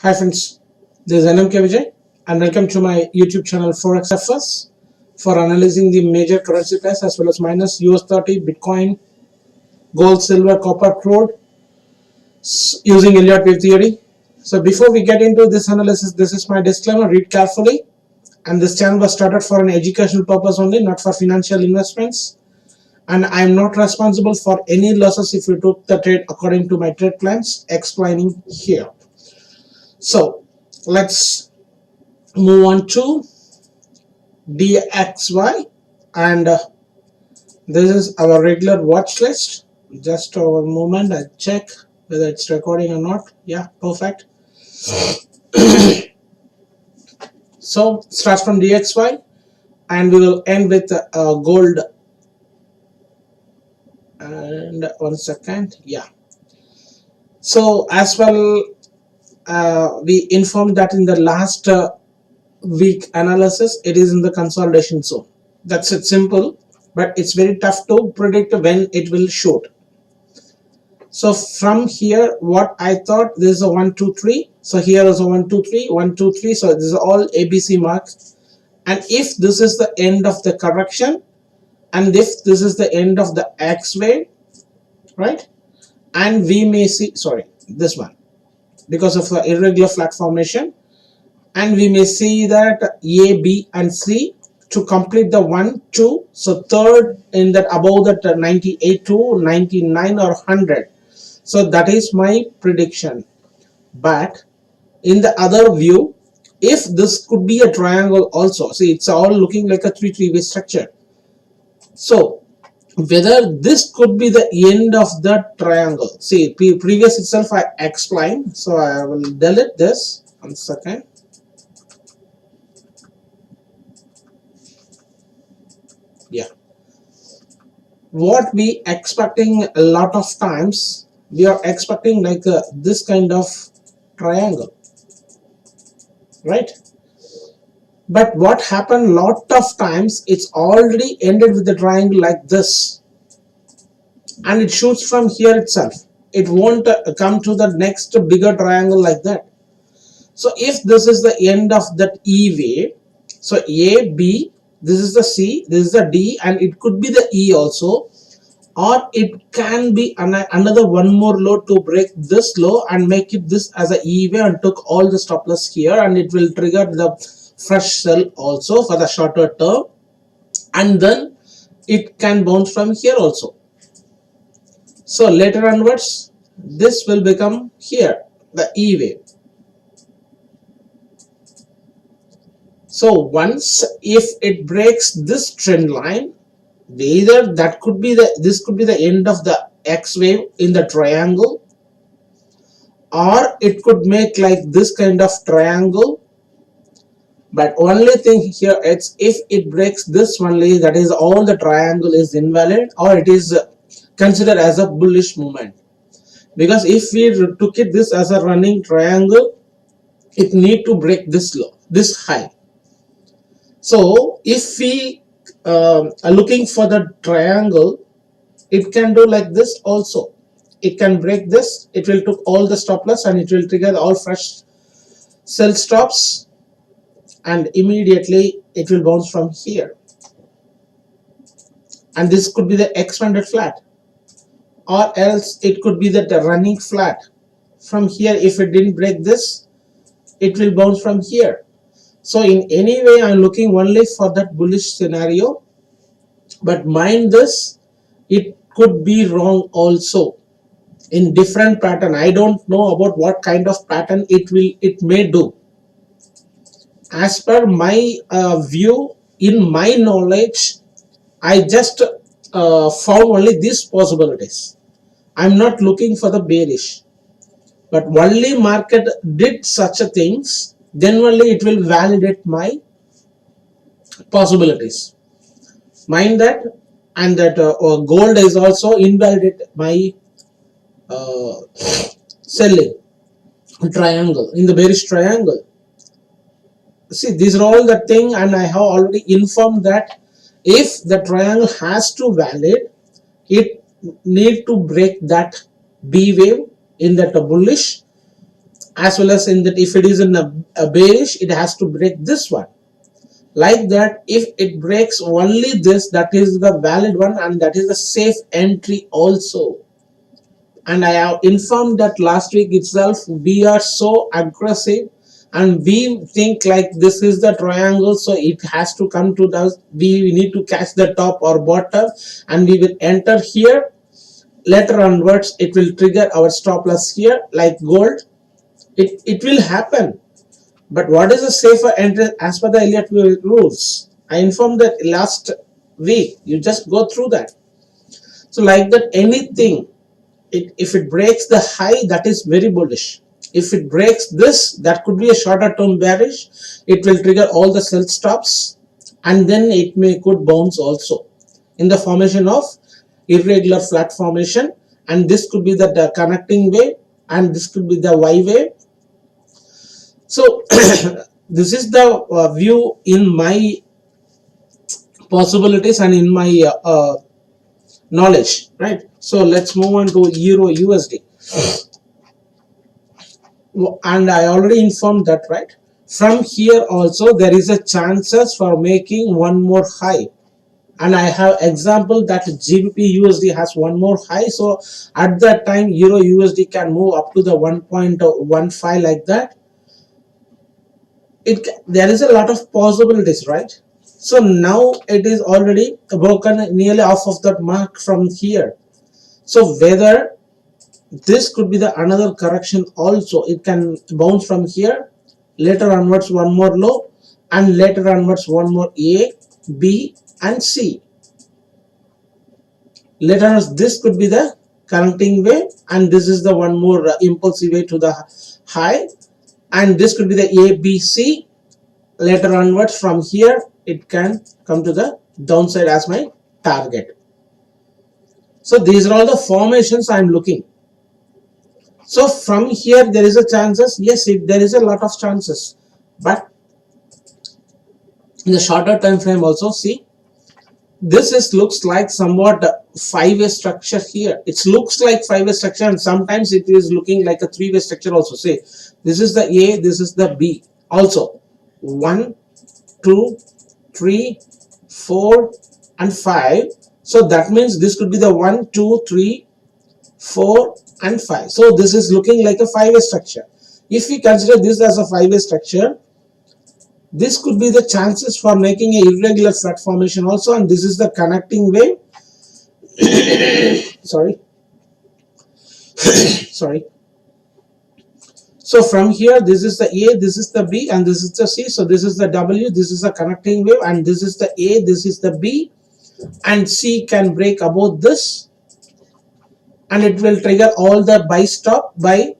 Hi friends, this is NMK Vijay and welcome to my YouTube channel Forex FS for analyzing the major currency pairs as well as minus US30, Bitcoin, gold, silver, copper, crude using Elliott wave theory. So before we get into this analysis, this is my disclaimer, read carefully. And this channel was started for an educational purpose only, not for financial investments. And I am not responsible for any losses if you took the trade according to my trade plans explaining here. So let's move on to DXY, and this is our regular watch list. Just a moment, I check whether it's recording or not. Yeah, perfect. So starts from DXY and we will end with gold. And 1 second, yeah. So as well, we informed that in the last week analysis, it is in the consolidation zone. That's it, simple, but it's very tough to predict when it will shoot. So from here, what I thought, this is a 1 2 3. So here is a 1 2 3 1 2 3. So this is all ABC marks. And if this is the end of the correction, and if this is the end of the X wave, right? And we may see, sorry, this one, because of the irregular flat formation, and we may see that A, B, and C to complete the 1 2. So third in that above that 98 to 99 or 100. So that is my prediction. But in the other view, if this could be a triangle also, see, it's all looking like a 3-3-way structure. So whether this could be the end of the triangle, see, previous itself I explained, so I will delete this. 1 second. Yeah, what we expecting a lot of times, we are expecting like this kind of triangle, right? But what happened lot of times, it's already ended with the triangle like this, and it shoots from here itself. It won't come to the next bigger triangle like that. So if this is the end of that E wave, so A, B, this is the C, this is the D, and it could be the E also, or it can be another one more low to break this low and make it this as a E wave and took all the stop loss here, and it will trigger the fresh sell also for the shorter term, and then it can bounce from here also. So later onwards, this will become here the E wave. So once if it breaks this trend line, either that could be this could be the end of the X wave in the triangle, or it could make like this kind of triangle. But only thing here, it's if it breaks this only, that is all the triangle is invalid, or it is considered as a bullish movement. Because if we took it this as a running triangle, it need to break this low, this high. So if we are looking for the triangle, it can do like this also. It can break this, it will took all the stop loss and it will trigger all fresh sell stops, and immediately it will bounce from here. And this could be the expanded flat, or else it could be that the running flat from here. If it didn't break this, it will bounce from here. So in any way, I'm looking only for that bullish scenario, but mind this, it could be wrong also in different pattern. I don't know about what kind of pattern it may do. As per my view, in my knowledge, I just found only these possibilities. I'm not looking for the bearish, but only market did such a things, then only it will validate my possibilities. Mind that, and that gold is also invalidate my selling triangle in the bearish triangle. See, these are all the thing, and I have already informed that if the triangle has to valid, it need to break that B wave in that bullish, as well as in that if it is in a bearish, it has to break this one. Like that, if it breaks only this, that is the valid one and that is the safe entry also. And I have informed that last week itself, we are so aggressive and we think like this is the triangle, so it has to come to us. We need to catch the top or bottom and we will enter here. Later onwards, it will trigger our stop loss here like gold. It will happen. But what is the safer entry as per the Elliott Wave rules? I informed that last week. You just go through that. So like that, anything, if it breaks the high, that is very bullish. If it breaks this, that could be a shorter term bearish. It will trigger all the sell stops and then it could bounce also in the formation of irregular flat formation, and this could be the connecting wave and this could be the Y wave. So this is the view in my possibilities and in my knowledge, right? So let's move on to Euro USD. And I already informed that, right? From here also there is a chances for making one more high, and I have example that GBP USD has one more high. So at that time Euro USD can move up to the 1.15 like that. There is a lot of possibilities, right? So now it is already broken nearly off of that mark from here. So whether this could be the another correction also, it can bounce from here, later onwards one more low, and later onwards one more A, B and C. Later on this could be the connecting wave, and this is the one more impulsive way to the high, and this could be the A, B, C. Later onwards from here it can come to the downside as my target. So these are all the formations I am looking. So from here there is a chances, yes, there is a lot of chances, but in the shorter time frame also, see, this is looks like somewhat five-way structure here. It looks like five-way structure and sometimes it is looking like a three-way structure also. Say this is the A, this is the B also. 1, 2, 3, 4 and 5. So that means this could be the 1, 2, 3, 4 and 5. So this is looking like a five-way structure. If we consider this as a five-way structure, this could be the chances for making a irregular flat formation also, and this is the connecting wave. Sorry. Sorry. So from here this is the A, this is the B and this is the C. So this is the W, this is the connecting wave, and this is the A, this is the B, and C can break above this and it will trigger all the buy stop by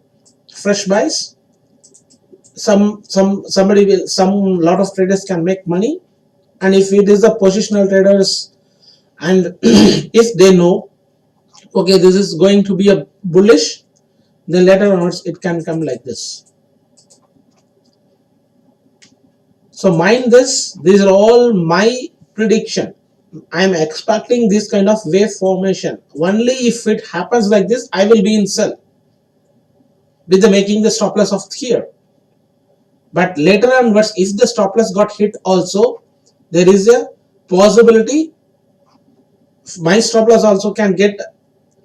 fresh buys. Somebody will, lot of traders can make money, and if it is the positional traders and if they know okay this is going to be a bullish, then later onwards it can come like this. So mind this, these are all my prediction. I am expecting this kind of wave formation. Only if it happens like this, I will be in sell with the making the stop loss of here. But later onwards, if the stop loss got hit also, there is a possibility my stop loss also can get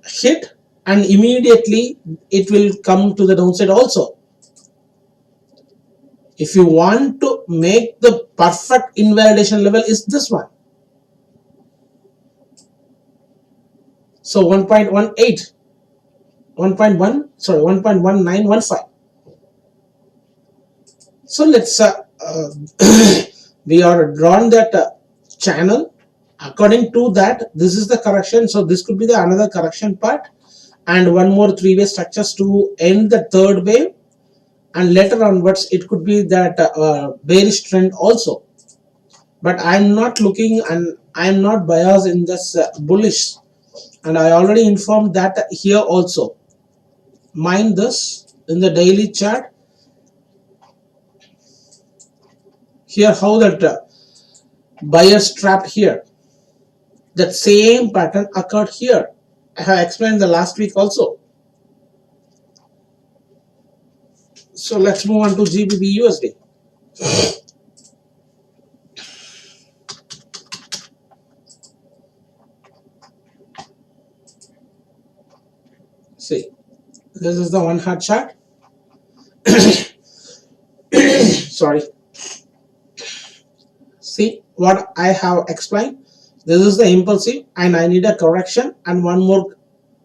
hit and immediately it will come to the downside also. If you want to make the perfect invalidation level is this one. So 1.18, 1.1, sorry, 1.1915. So let's we are drawn that channel. According to that, this is the correction. So this could be the another correction part, and one more three-way structures to end the third wave, and later onwards it could be that bearish trend also. But I'm not looking and I'm not biased in this bullish, and I already informed that here also. Mind this in the daily chart. Here how that buyers trapped here. That same pattern occurred here. I have explained the last week also. So let's move on to GBP USD. See, this is the 1 hour chart. Sorry. See what I have explained. This is the impulsive and I need a correction and one more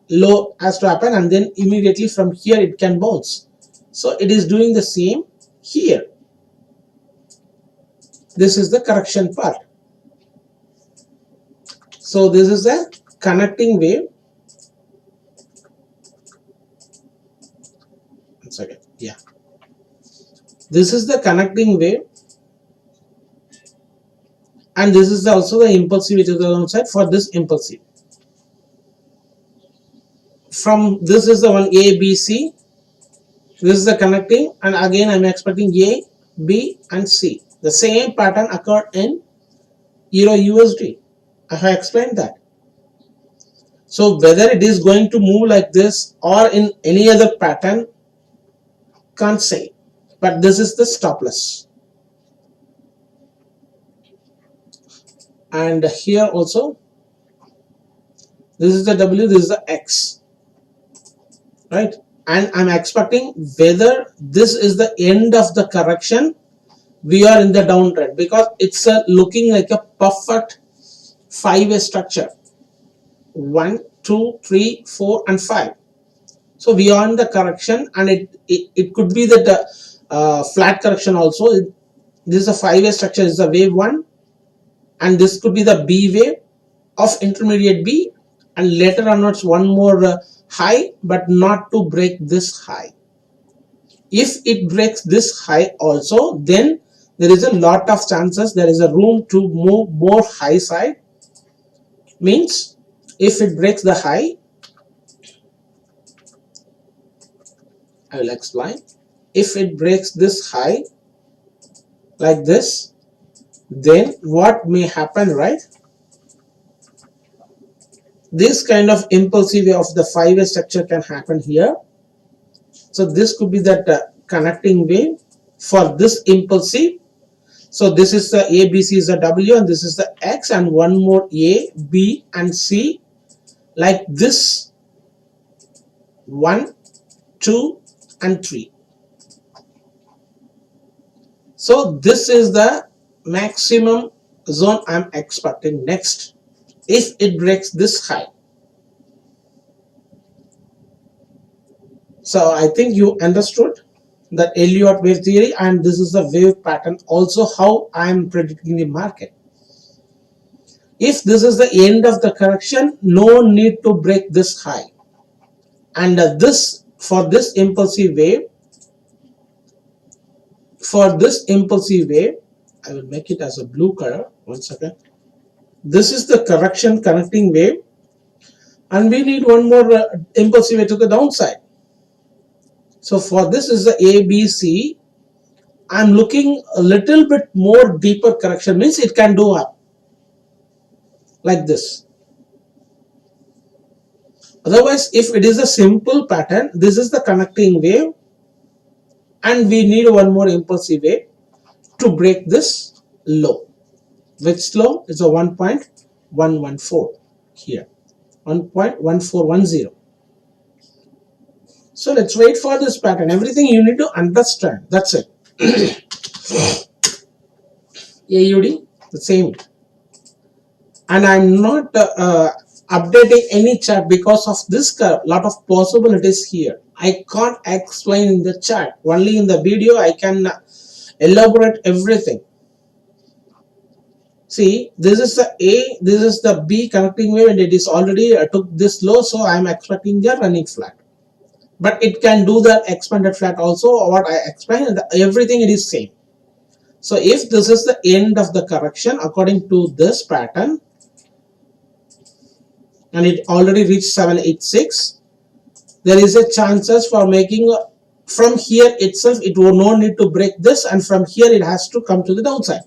low has to happen, and then immediately from here it can bounce. So it is doing the same here. This is the correction part. So this is a connecting wave. One second. Yeah. This is the connecting wave. And this is also the impulsive which is the downside for this impulsive. From this is the one A, B, C. This is the connecting, and again I am expecting A, B and C. The same pattern occurred in Euro USD. I have explained that. So whether it is going to move like this or in any other pattern, can't say. But this is the stop loss. And here also, this is the W, this is the X. Right? And I'm expecting whether this is the end of the correction, we are in the down trend, because it's looking like a perfect 5-way structure. 1, 2, 3, 4 and 5. So we are in the correction, and it could be that flat correction also. This is a 5-way structure, is a wave 1, and this could be the B wave of intermediate B, and later onwards one more high, but not to break this high. If it breaks this high also, then there is a lot of chances, there is a room to move more high side. Means if it breaks the high, I will explain. If it breaks this high like this, then what may happen, right? This kind of impulsive wave of the 5-way structure can happen here. So this could be that connecting wave for this impulsive. So this is the A, B, C is the W, and this is the X, and one more A, B and C like this. 1, 2 and 3. So this is the maximum zone I'm expecting next if it breaks this high. So I think you understood the Elliott wave theory, and this is the wave pattern also how I am predicting the market. If this is the end of the correction, no need to break this high, and this for this impulsive wave, I will make it as a blue color. 1 second. This is the correction connecting wave, and we need one more impulsive wave to the downside. So for this is the ABC. I'm looking a little bit more deeper correction, means it can do up like this. Otherwise, if it is a simple pattern, this is the connecting wave, and we need one more impulsive wave to break this low. Which low is a 1.114 here, 1.1410. So let's wait for this pattern. Everything you need to understand. That's it. AUD, the same. And I'm not updating any chart because of this curve. Lot of possibilities here. I can't explain in the chart. Only in the video I can elaborate everything. See, this is the A, this is the B connecting wave, and it is already took this low, so I am expecting the running flat. But it can do the expanded flat also, what I explained, everything it is same. So if this is the end of the correction according to this pattern, and it already reached 786, there is a chances for making from here itself, it will no need to break this, and from here it has to come to the downside.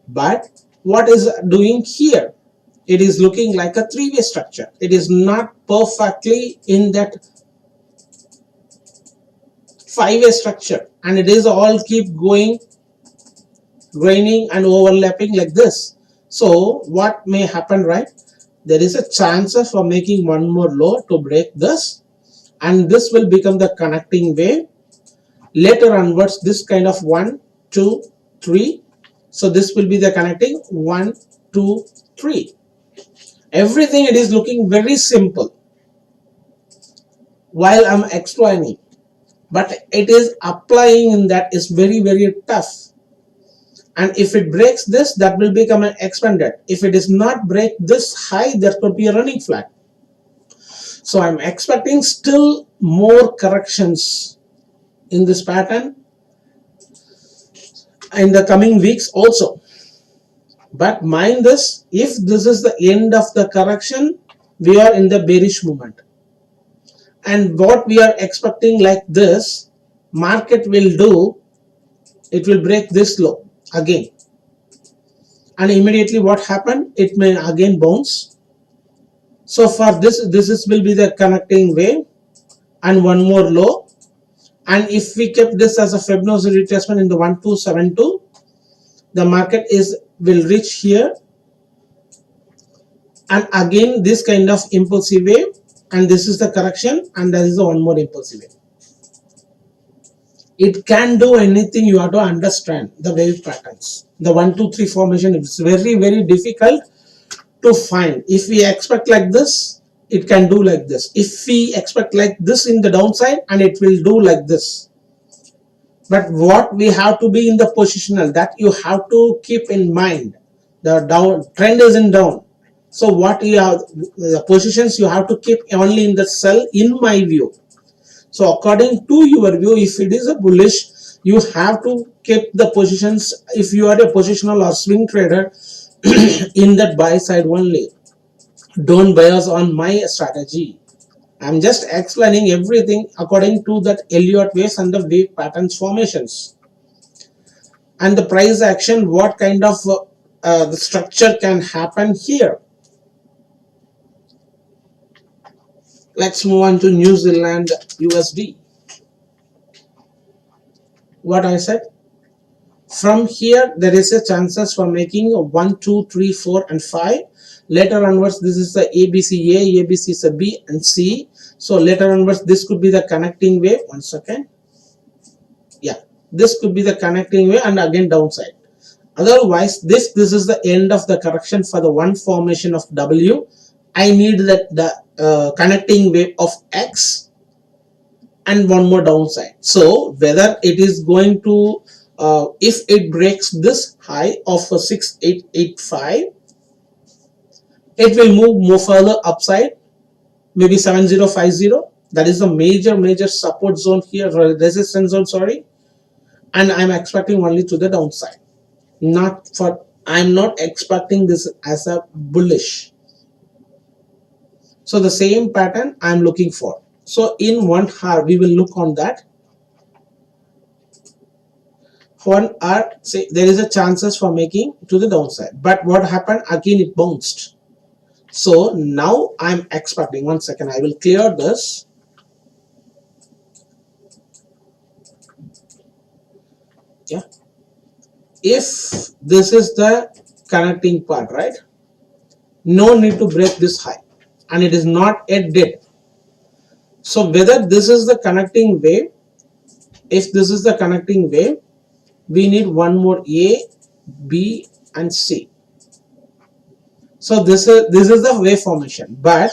But what is doing here? It is looking like a 3-way structure. It is not perfectly in that 5-way structure, and it is all keep going, graining and overlapping like this. So what may happen, right? There is a chance for making one more low to break this, and this will become the connecting wave. Later onwards, this kind of 1, 2, 3. So this will be the connecting 1, 2, 3. Everything it is looking very simple while I'm explaining, but it is applying in that is very tough. And if it breaks this, that will become an expanded. If it is not break this high, there could be a running flat. So I'm expecting still more corrections in this pattern in the coming weeks also. But mind this, if this is the end of the correction, we are in the bearish movement. And what we are expecting like this, market will do, it will break this low again. And immediately what happened? It may again bounce. So for this will be the connecting wave and one more low. And if we kept this as a Fibonacci retracement in the 1272, the market will reach here, and again this kind of impulsive wave, and this is the correction, and there is the one more impulsive wave. It can do anything. You have to understand the wave patterns. The 1, 2, 3 formation is very difficult to find. If we expect like this, it can do like this. If we expect like this in the downside, and it will do like this. But what we have to be in the positional, that you have to keep in mind. The down trend is in down. So what you have, the positions you have to keep only in the sell, in my view. So according to your view, if it is a bullish, you have to keep the positions, if you are a positional or swing trader, in that buy side only. Don't bias on my strategy. I'm just explaining everything according to that Elliott waves and the wave patterns formations. And the price action, what kind of the structure can happen here. Let's move on to New Zealand USD. What I said, from here there is a chances for making 1, 2, 3, 4 and 5. Later onwards, this is the ABC is a B and C. So later onwards, this could be the connecting wave. 1 second. Yeah, this could be the connecting wave, and again downside. Otherwise, this is the end of the correction for the one formation of W. I need the connecting wave of X and one more downside. So whether it is going to, if it breaks this high of 6885, it will move more further upside, maybe 7050. That is the major support zone here, resistance zone, sorry. And I'm expecting only to the downside. I'm not expecting this as a bullish. So the same pattern I'm looking for. So in 1 hour, we will look on that. 1 hour, say there is a chances for making to the downside. But what happened? Again, it bounced. So now I'm expecting, 1 second, I will clear this. Yeah. If this is the connecting part, right? No need to break this high, and it is not yet dead. So whether this is the connecting wave, if this is the connecting wave, we need one more A, B and C. So this is the wave formation. But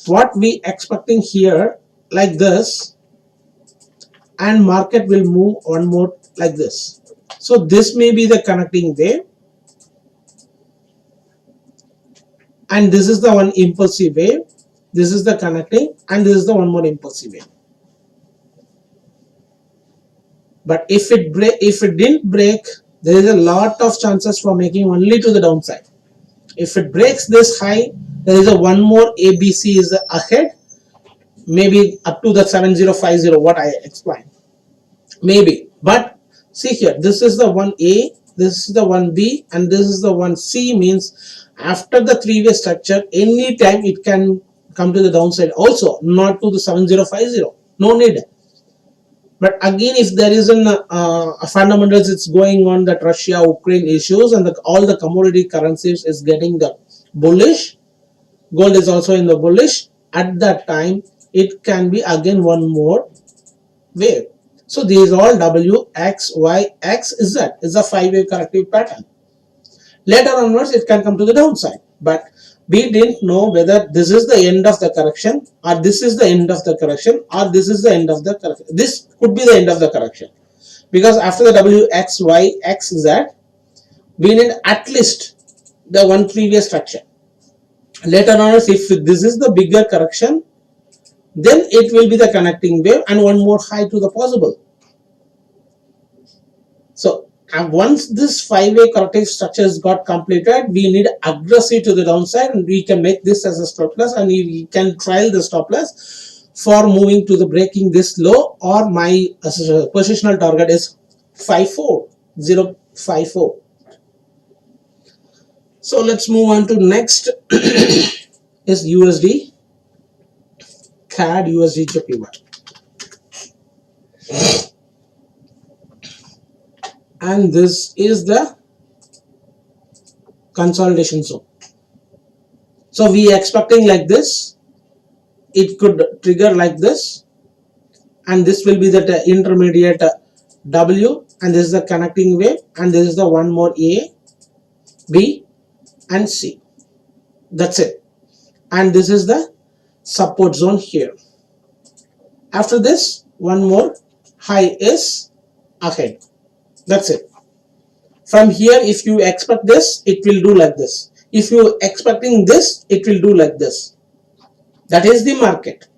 what we expecting here, like this, and market will move one more like this. So this may be the connecting wave, and this is the one impulsive wave. This is the connecting, and this is the one more impulsive wave. But if it didn't break, there is a lot of chances for making only to the downside. If it breaks this high, there is a one more ABC is ahead, maybe up to the 7050, what I explained, maybe. But see here, this is the one A, this is the one B, and this is the one C. Means after the three-way structure, anytime it can come to the downside also, not to the 7050. No need. But again, if there is a fundamentals, it's going on that Russia Ukraine issues and all the commodity currencies is getting the bullish, gold is also in the bullish, at that time it can be again one more wave. So these all W, X, Y, X, Z is a 5-wave corrective pattern. Later onwards it can come to the downside, but we didn't know whether this is the end of the correction or this is the end of the correction or this is the end of the correction. This could be the end of the correction, because after the W, X, Y, X, Z, we need at least the one previous structure. Later on, if this is the bigger correction, then it will be the connecting wave and one more high to the possible. So once this 5-wave corrective structures got completed, we need aggressive to the downside, and we can make this as a stop loss, and we can trial the stop loss for moving to the breaking this low, or my positional target is 54054. So let's move on to next is USD CAD USD JPY. And this is the consolidation zone. So we are expecting like this, it could trigger like this, and this will be the intermediate W, and this is the connecting wave, and this is the one more A, B and C. That's it. And this is the support zone here. After this, one more high is ahead. That's it. From here, if you expect this, it will do like this. If you expecting this, it will do like this. That is the market.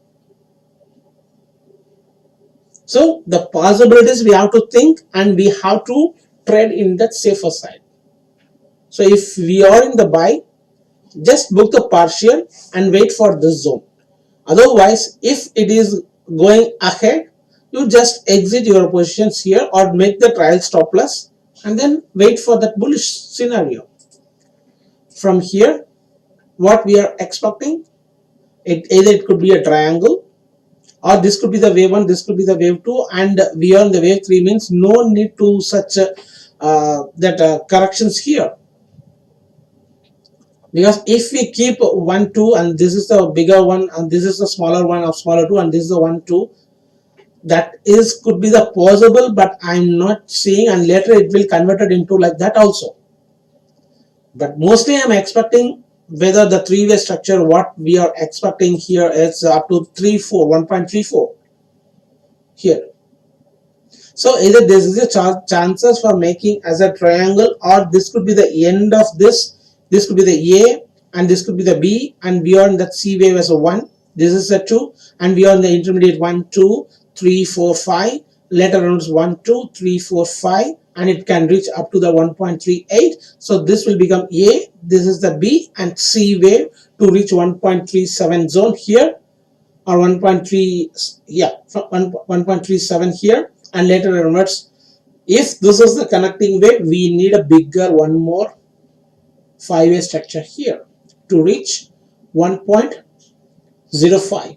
So the possibilities we have to think, and we have to trade in that safer side. So if we are in the buy, just book the partial and wait for this zone. Otherwise, if it is going ahead, you just exit your positions here or make the trial stop loss and then wait for that bullish scenario. From here, what we are expecting, either it could be a triangle, or this could be the wave 1, this could be the wave 2, and we are on the wave 3, means no need to such corrections here. Because if we keep 1, 2, and this is the bigger one, and this is the smaller one of smaller 2, and this is the 1, 2, that is could be the possible, but I'm not seeing, and later it will convert it into like that also. But mostly I'm expecting whether the 3-way structure, what we are expecting here is up to 1.34 here. So either this is a chances for making as a triangle, or this could be the end of this. This could be the A, and this could be the B, and beyond that C wave as a 1. This is a 2, and beyond the intermediate 1, 2, 3, 4, 5. Later on 1, 2, 3, 4, 5, and it can reach up to the 1.38. So this will become A, this is the B, and C wave to reach 1.37 zone here, or 1.3, yeah, 1.37 here, and later onwards, if this is the connecting wave, we need a bigger one more 5-way structure here to reach 1.05.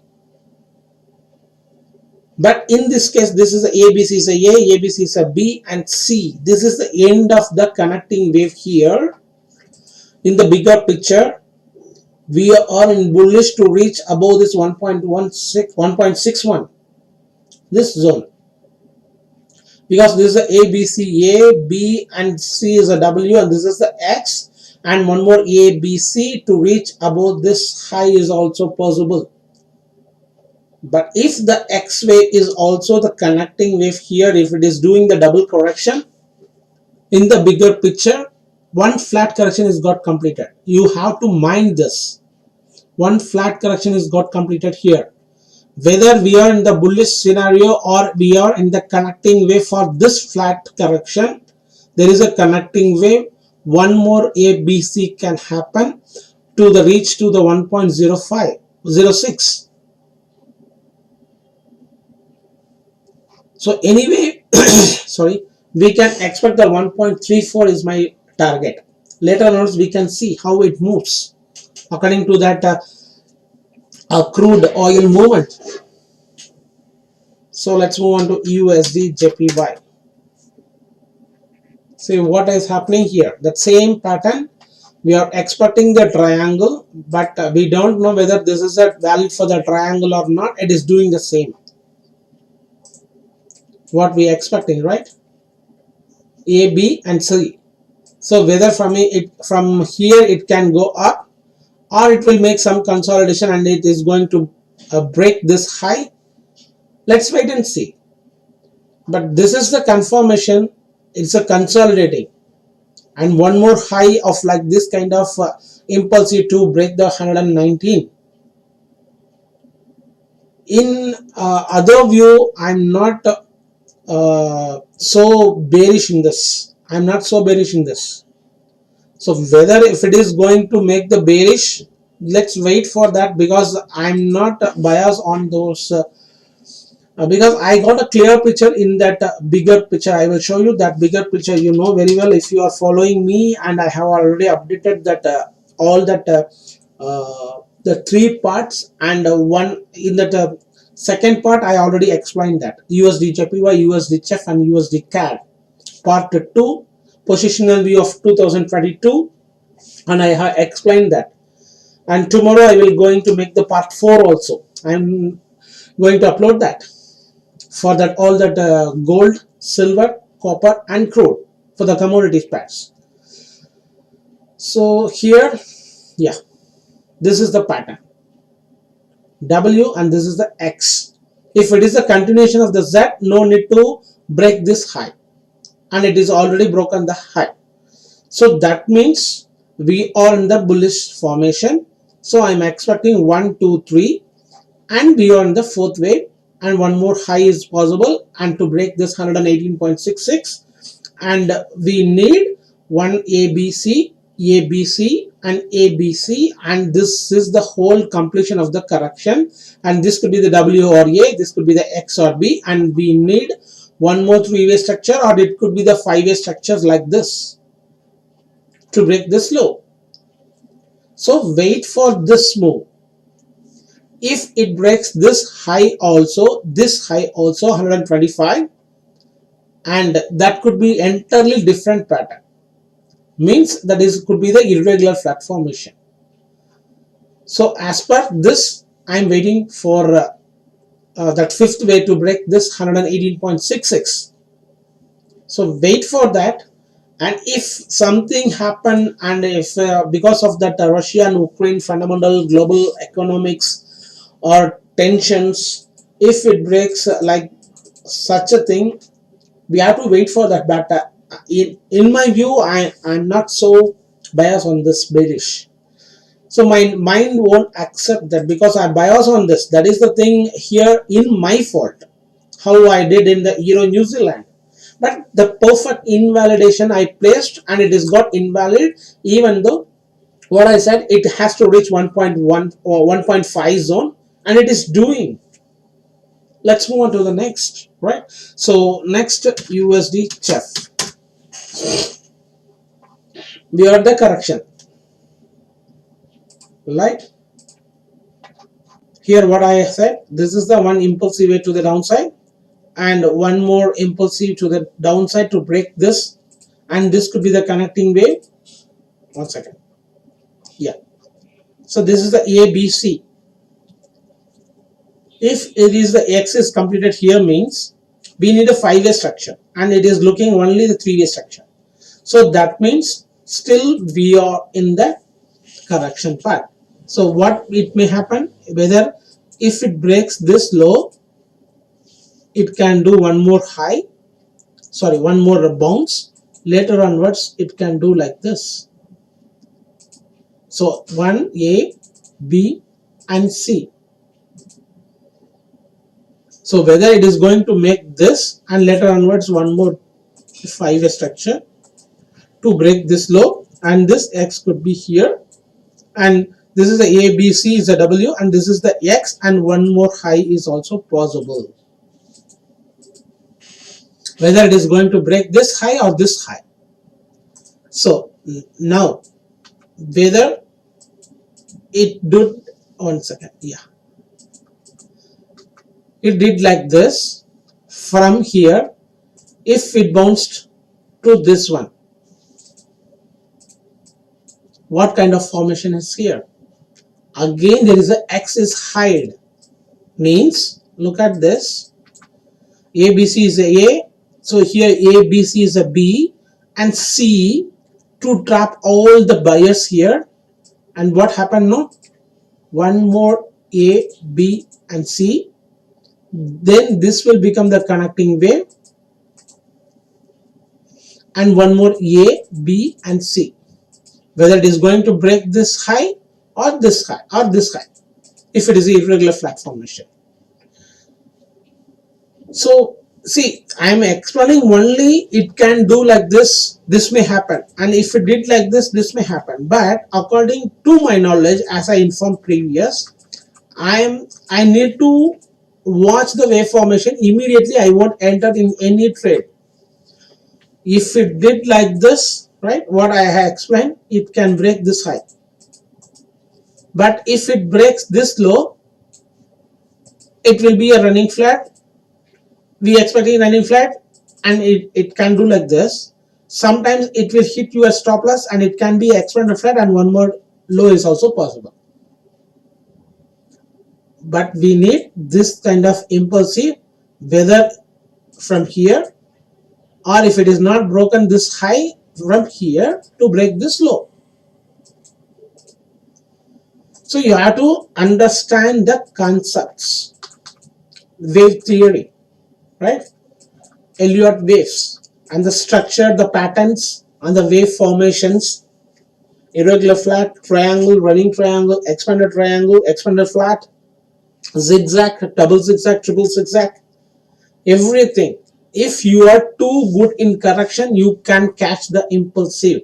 But in this case, this is a ABC is a A, ABC is a B, and C. This is the end of the connecting wave here. In the bigger picture, we are in bullish to reach above this 1.61, this zone. Because this is a A, B, C, A, B, and C is a W, and this is the X, and one more A, B, C to reach above this high is also possible. But if the X wave is also the connecting wave here, if it is doing the double correction, in the bigger picture, one flat correction is got completed. You have to mind this. One flat correction is got completed here. Whether we are in the bullish scenario or we are in the connecting wave for this flat correction, there is a connecting wave. One more ABC can happen to the reach to the 1.06. So anyway, sorry, we can expect the 1.34 is my target. Later on we can see how it moves according to that crude oil movement. So let's move on to USD JPY. See what is happening here. That same pattern, we are expecting the triangle, but we don't know whether this is a valid for the triangle or not. It is doing the same what we are expecting, right? A, B and C. So whether from here it can go up, or it will make some consolidation and it is going to break this high. Let's wait and see. But this is the confirmation. It's a consolidating, and one more high of like this kind of impulsive to break the 119. In other view, I'm not so bearish in this. I'm not so bearish in this. So whether if it is going to make the bearish, let's wait for that, because I'm not biased on those because I got a clear picture in that bigger picture. I will show you that bigger picture, you know very well if you are following me, and I have already updated that all that the three parts, and one in that second part I already explained that USD JPY, USD CHF and USD CAD part 2 positional view of 2022, and I have explained that. And tomorrow I will going to make the part 4 also. I'm going to upload that. For that, all that gold, silver, copper and crude for the commodities pairs. So here, yeah, this is the pattern W, and this is the X. If it is a continuation of the Z, no need to break this high, and it is already broken the high. So that means we are in the bullish formation. So I'm expecting 1, 2, 3 and beyond the fourth wave, and one more high is possible, and to break this 118.66, and we need one ABC, ABC and ABC, and this is the whole completion of the correction. And this could be the W or A, this could be the X or B, and we need one more three-way structure, or it could be the five-way structures like this to break this low. So wait for this move. If it breaks this high also 125, and that could be entirely different pattern, means that is could be the irregular flat formation. So as per this, I'm waiting for that fifth way to break this 118.66. so wait for that. And if something happen, and if because of that Russia and Ukraine fundamental global economics or tensions, if it breaks like such a thing, we have to wait for that. But in my view, I'm not so biased on this bearish. So my mind won't accept that, because I bias on this. That is the thing here, in my fault, how I did in the Euro New Zealand. But the perfect invalidation I placed, and it is got invalid, even though what I said, it has to reach 1.1 or 1.5 zone, and it is doing. Let's move on to the next, right? So next, USD CHF. We are the correction, right? Here what I said, this is the one impulsive way to the downside, and one more impulsive to the downside to break this, and this could be the connecting wave. 1 second. Yeah. So this is the ABC. If it is the X is completed here, means we need a five-way structure, and it is looking only the three-way structure. So that means still we are in the correction part. So what it may happen, whether if it breaks this low, it can do one more high, sorry, one more bounce. Later onwards, it can do like this. So 1, A, B and C. So whether it is going to make this, and later onwards one more five-way structure to break this low, and this X could be here, and this is the A, B, C is a W, and this is the X, and one more high is also possible. Whether it is going to break this high or this high. So now whether it did, 1 second, yeah, it did like this, from here, if it bounced to this one, what kind of formation is here? Again, there is a X is hide, means look at this, ABC is a A, so here ABC is a B, and C to trap all the buyers here. And what happened now? One more A, B and C, then this will become the connecting wave, and one more A, B and C, whether it is going to break this high or this high or this high, if it is an irregular flat formation. So see, I am explaining only it can do like this, this may happen, and if it did like this, this may happen. But according to my knowledge, as I informed previous, I need to watch the wave formation immediately. I won't enter in any trade. If it did like this, right, what I have explained, it can break this high. But if it breaks this low, it will be a running flat. We expecting running flat, and it can do like this. Sometimes it will hit your stop loss, and it can be expanded flat, and one more low is also possible. But we need this kind of impulsive, whether from here, or if it is not broken this high from here, to break this low. So you have to understand the concepts, wave theory, right? Elliott waves and the structure, the patterns and the wave formations, irregular flat, triangle, running triangle, expanded flat, zigzag, double zigzag, triple zigzag, everything. If you are too good in correction, you can catch the impulsive.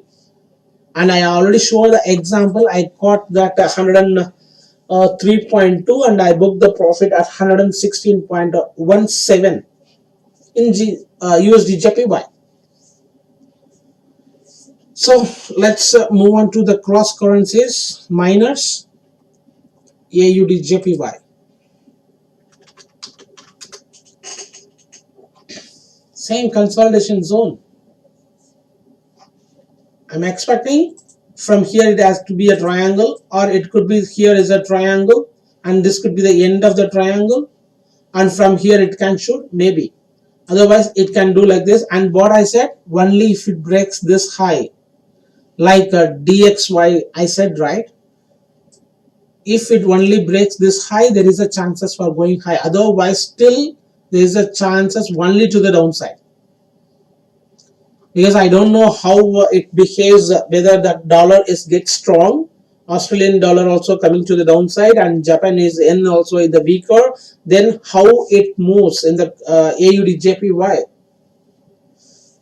And I already showed the example. I caught that 103.2 and I booked the profit at 116.17 in USD JPY. So let's move on to the cross currencies, miners, AUD JPY. Same consolidation zone. I'm expecting from here it has to be a triangle, or it could be here is a triangle and this could be the end of the triangle, and from here it can shoot, maybe. Otherwise it can do like this. And what I said, only if it breaks this high, like a DXY, I said, right? If it only breaks this high, there is a chances for going high. Otherwise still there is a chances only to the downside, because I don't know how it behaves, whether the dollar is get strong, Australian dollar also coming to the downside, and Japanese yen also in the weaker, then how it moves in the AUD JPY.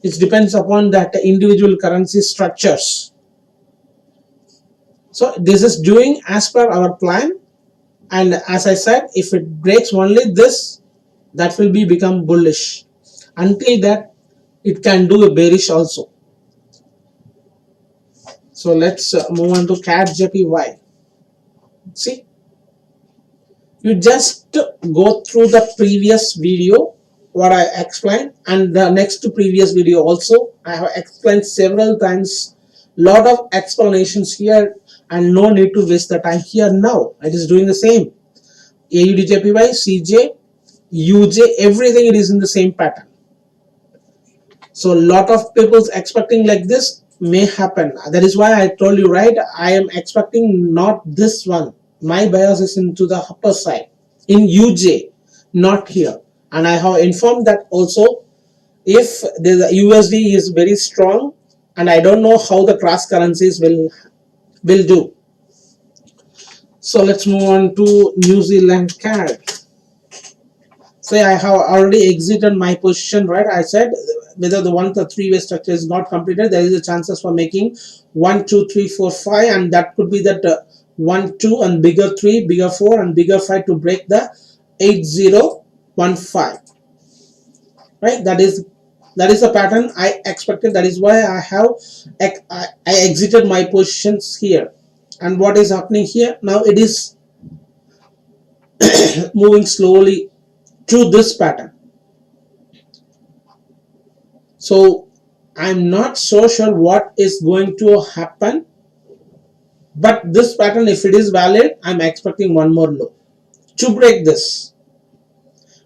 It depends upon that individual currency structures. So this is doing as per our plan, and as I said, if it breaks only this, that will be become bullish. Until that, it can do a bearish also. So let's move on to CAD JPY. See, you just go through the previous video what I explained, and the next to previous video also I have explained several times, lot of explanations here, and no need to waste the time here. Now it is doing the same. AUD JPY, CJ, UJ, everything it is in the same pattern. So a lot of people's expecting like this may happen. That is why I told you, right, I am expecting not this one. My bias is into the upper side in UJ, not here. And I have informed that also, if the USD is very strong, and I don't know how the cross currencies will do. So let's move on to New Zealand CAD. So I have already exited my position, right? I said whether the three-way structure is not completed, there is a chances for making 1, 2, 3, 4, 5, and that could be that 1, 2 and bigger 3, bigger 4 and bigger 5 to break the 8015, right? That is the pattern I expected. That is why I exited my positions here. And what is happening here now? It is moving slowly to this pattern. So I'm not so sure what is going to happen, but this pattern, if it is valid, I'm expecting one more low to break this.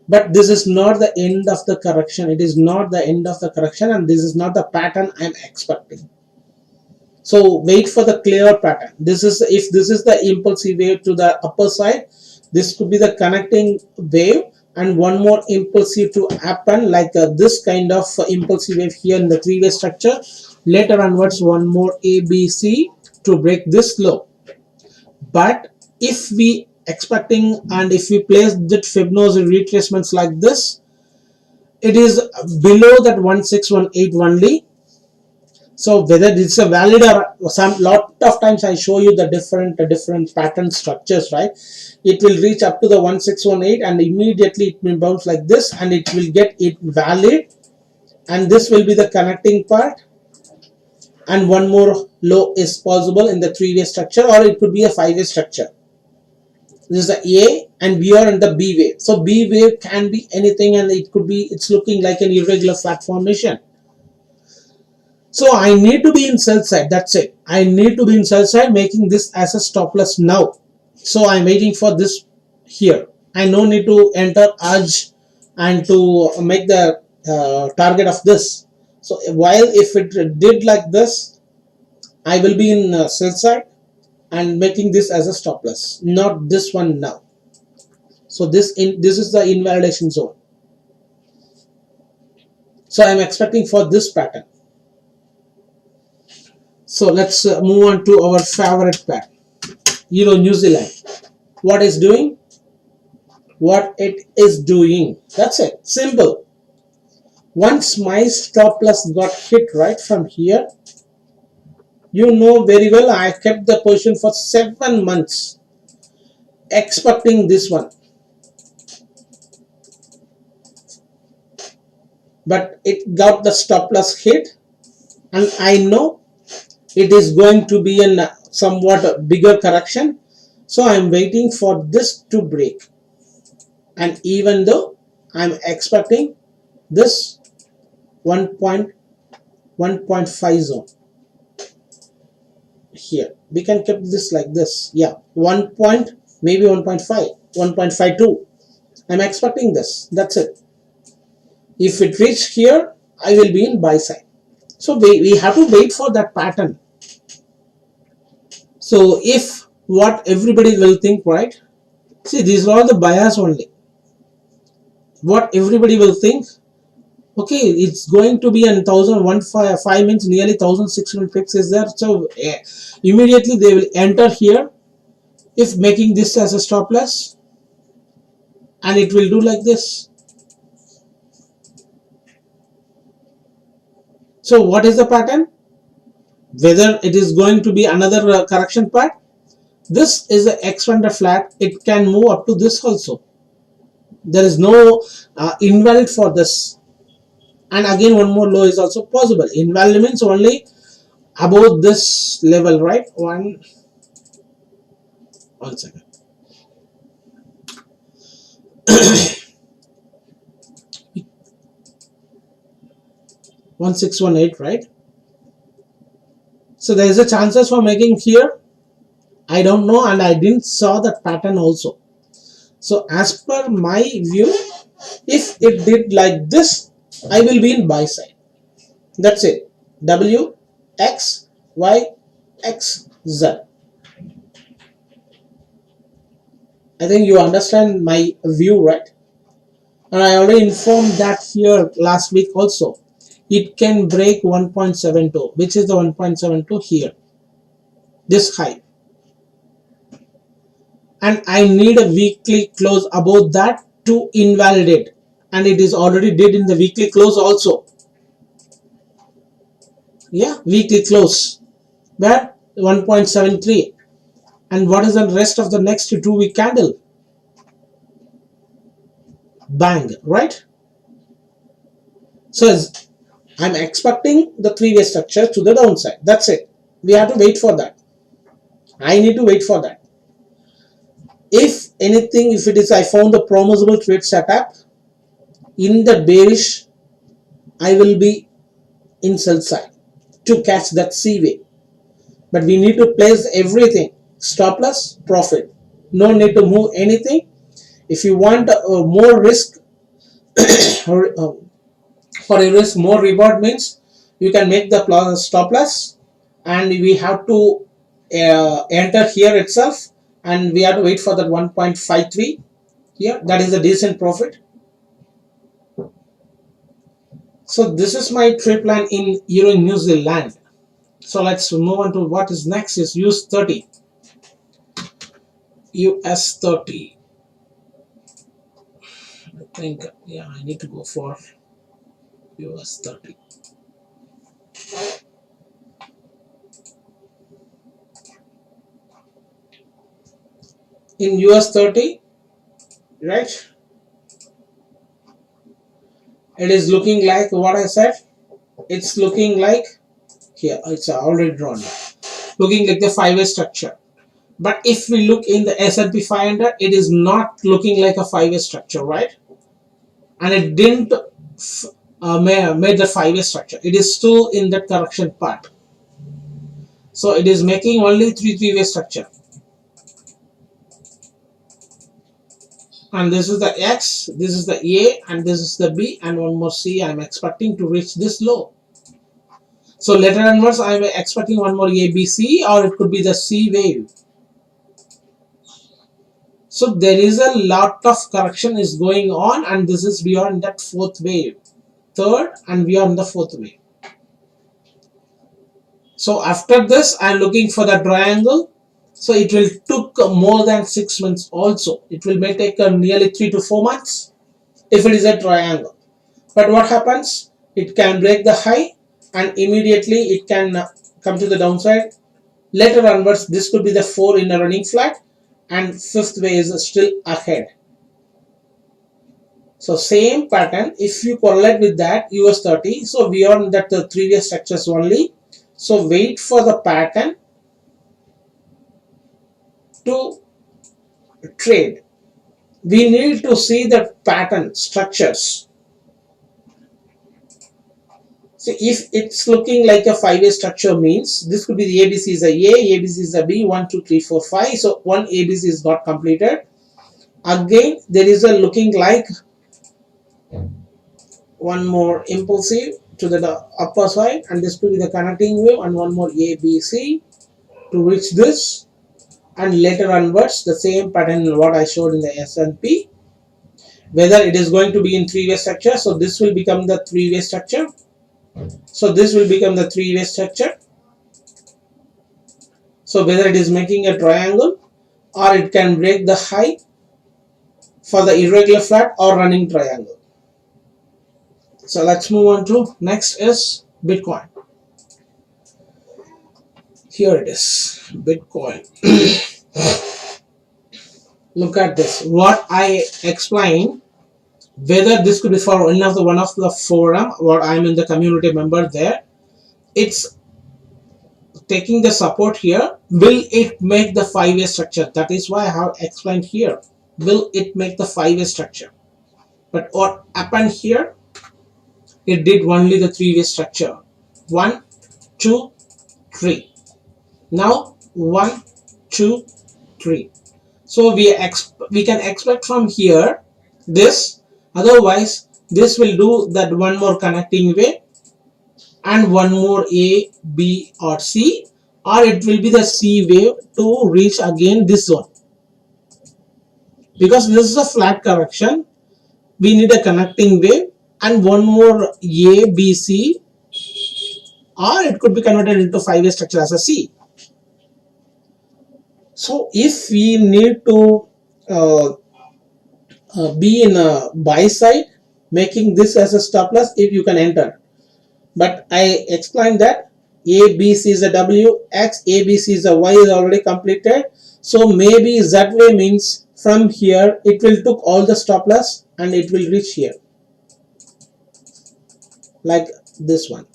But this is not the end of the correction. It is not the end of the correction, and this is not the pattern I'm expecting. So wait for the clear pattern. This is, if this is the impulsive wave to the upper side, this could be the connecting wave, and one more impulsive to happen, like this kind of impulsive wave here in the three-way structure. Later onwards, one more ABC to break this low. But if we expecting, and if we place the Fibonacci retracements like this, it is below that 1618 only. So whether it's a valid or some lot of times I show you the different pattern structures, right? It will reach up to the 1618 and immediately it will bounce like this, and it will get it valid, and this will be the connecting part, and one more low is possible in the three-way structure, or it could be a five-way structure. This is the A, and we are in the B wave. So B wave can be anything, and it could be, it's looking like an irregular flat formation. So I need to be in sell side. That's it. I need to be in sell side, making this as a stop loss now. So I'm waiting for this here. I no need to enter urge and to make the target of this. So while if it did like this, I will be in sell side and making this as a stop loss, not this one now. So this is the invalidation zone. So I'm expecting for this pattern. So let's move on to our favorite pair, Euro New Zealand. What is doing? What it is doing. That's it. Simple. Once my stop loss got hit right from here, you know very well I kept the position for 7 months expecting this one. But it got the stop loss hit, and I know it is going to be a somewhat bigger correction. So I'm waiting for this to break. And even though I'm expecting this 1.5 zone here, we can keep this like this. Yeah, 1 point, maybe 1.5, 1.52. I'm expecting this. That's it. If it reaches here, I will be in buy side. So we have to wait for that pattern. So if what everybody will think, right? See, these are all the buyers only. What everybody will think, okay, it's going to be an 1015 means nearly 1600 pips is there. So immediately they will enter here, if making this as a stop loss, and it will do like this. So what is the pattern? Whether it is going to be another correction part, this is an expanded flat. It can move up to this also. There is no invalid for this. And again, one more low is also possible. Invalid means only above this level, right? One second. 1618, right? So there is a chances for making here. I don't know, and I didn't saw that pattern also. So as per my view, if it did like this, I will be in buy side. That's it. W, X, Y, X, Z. I think you understand my view, right? And I already informed that here last week also. It can break 1.72, which is the 1.72 here. This high. And I need a weekly close above that to invalidate. And it is already did in the weekly close also. Yeah, weekly close. Where 1.73. And what is the rest of the next 2-week candle? Bang, right? So I'm expecting the three-way structure to the downside. That's it. We have to wait for that. I need to wait for that. If anything, if it is, I found the promisable trade setup in the bearish, I will be in sell side to catch that C wave. But we need to place everything, stop loss, profit. No need to move anything. If you want more risk or for a risk more reward means you can make the stop loss, and we have to enter here itself, and we have to wait for that 1.53 here. That is a decent profit. So this is my trade plan in Euro New Zealand. So let's move on to what is next is US30. US30. I think, yeah, I need to go for US30. In US30, right, it is looking like what I said. It's looking like here, it's already drawn, looking like the five-way structure. But if we look in the S&P 500, it is not looking like a five-way structure, right? And it didn't made the five-way structure. It is still in the correction part. So it is making only three-way structure. And this is the X, this is the A, and this is the B, and one more C. I'm expecting to reach this low. So later onwards, I'm expecting one more A, B, C, or it could be the C wave. So there is a lot of correction is going on, and this is beyond that fourth wave, third, and we are in the fourth wave. So after this, I'm looking for the triangle. So it will took more than 6 months also. It will may take nearly 3 to 4 months if it is a triangle. But what happens? It can break the high and immediately it can come to the downside. Later onwards, this could be the 4 in a running flat, and fifth way is still ahead. So same pattern, if you correlate with that US30, so we are in that the previous structures only. So wait for the pattern to trade. We need to see the pattern structures. So if it's looking like a five-way structure means this could be the ABC is a A, ABC is a B, 1, 2, 3, 4, 5. So one ABC is not completed. Again, there is a looking like one more impulsive to the upper side, and this could be the connecting wave, and one more ABC to reach this, and later onwards the same pattern what I showed in the S&P. Whether it is going to be in three-way structure, so this will become the three-way structure. So this will become the three-way structure. So whether it is making a triangle, or it can break the high for the irregular flat or running triangle. So let's move on to next is Bitcoin. Here it is, Bitcoin. Look at this. What I explained, whether this could be for one of the forum, or I'm in the community member there, it's taking the support here. Will it make the five-way structure? That is why I have explained here. Will it make the five-way structure? But what happened here? It did only the three-way structure. 1, 2, 3. Now 1, 2, 3. So we can expect from here this. Otherwise, this will do that one more connecting wave and one more A, B, or C, or it will be the C wave to reach again this zone. Because this is a flat correction, we need a connecting wave and one more A, B, C, or it could be converted into five-way structure as a C. So if we need to be in a buy side, making this as a stop loss, if you can enter. But I explained that ABC is a W, X, ABC is a Y is already completed. So maybe that way means from here it will took all the stop loss and it will reach here, like this one.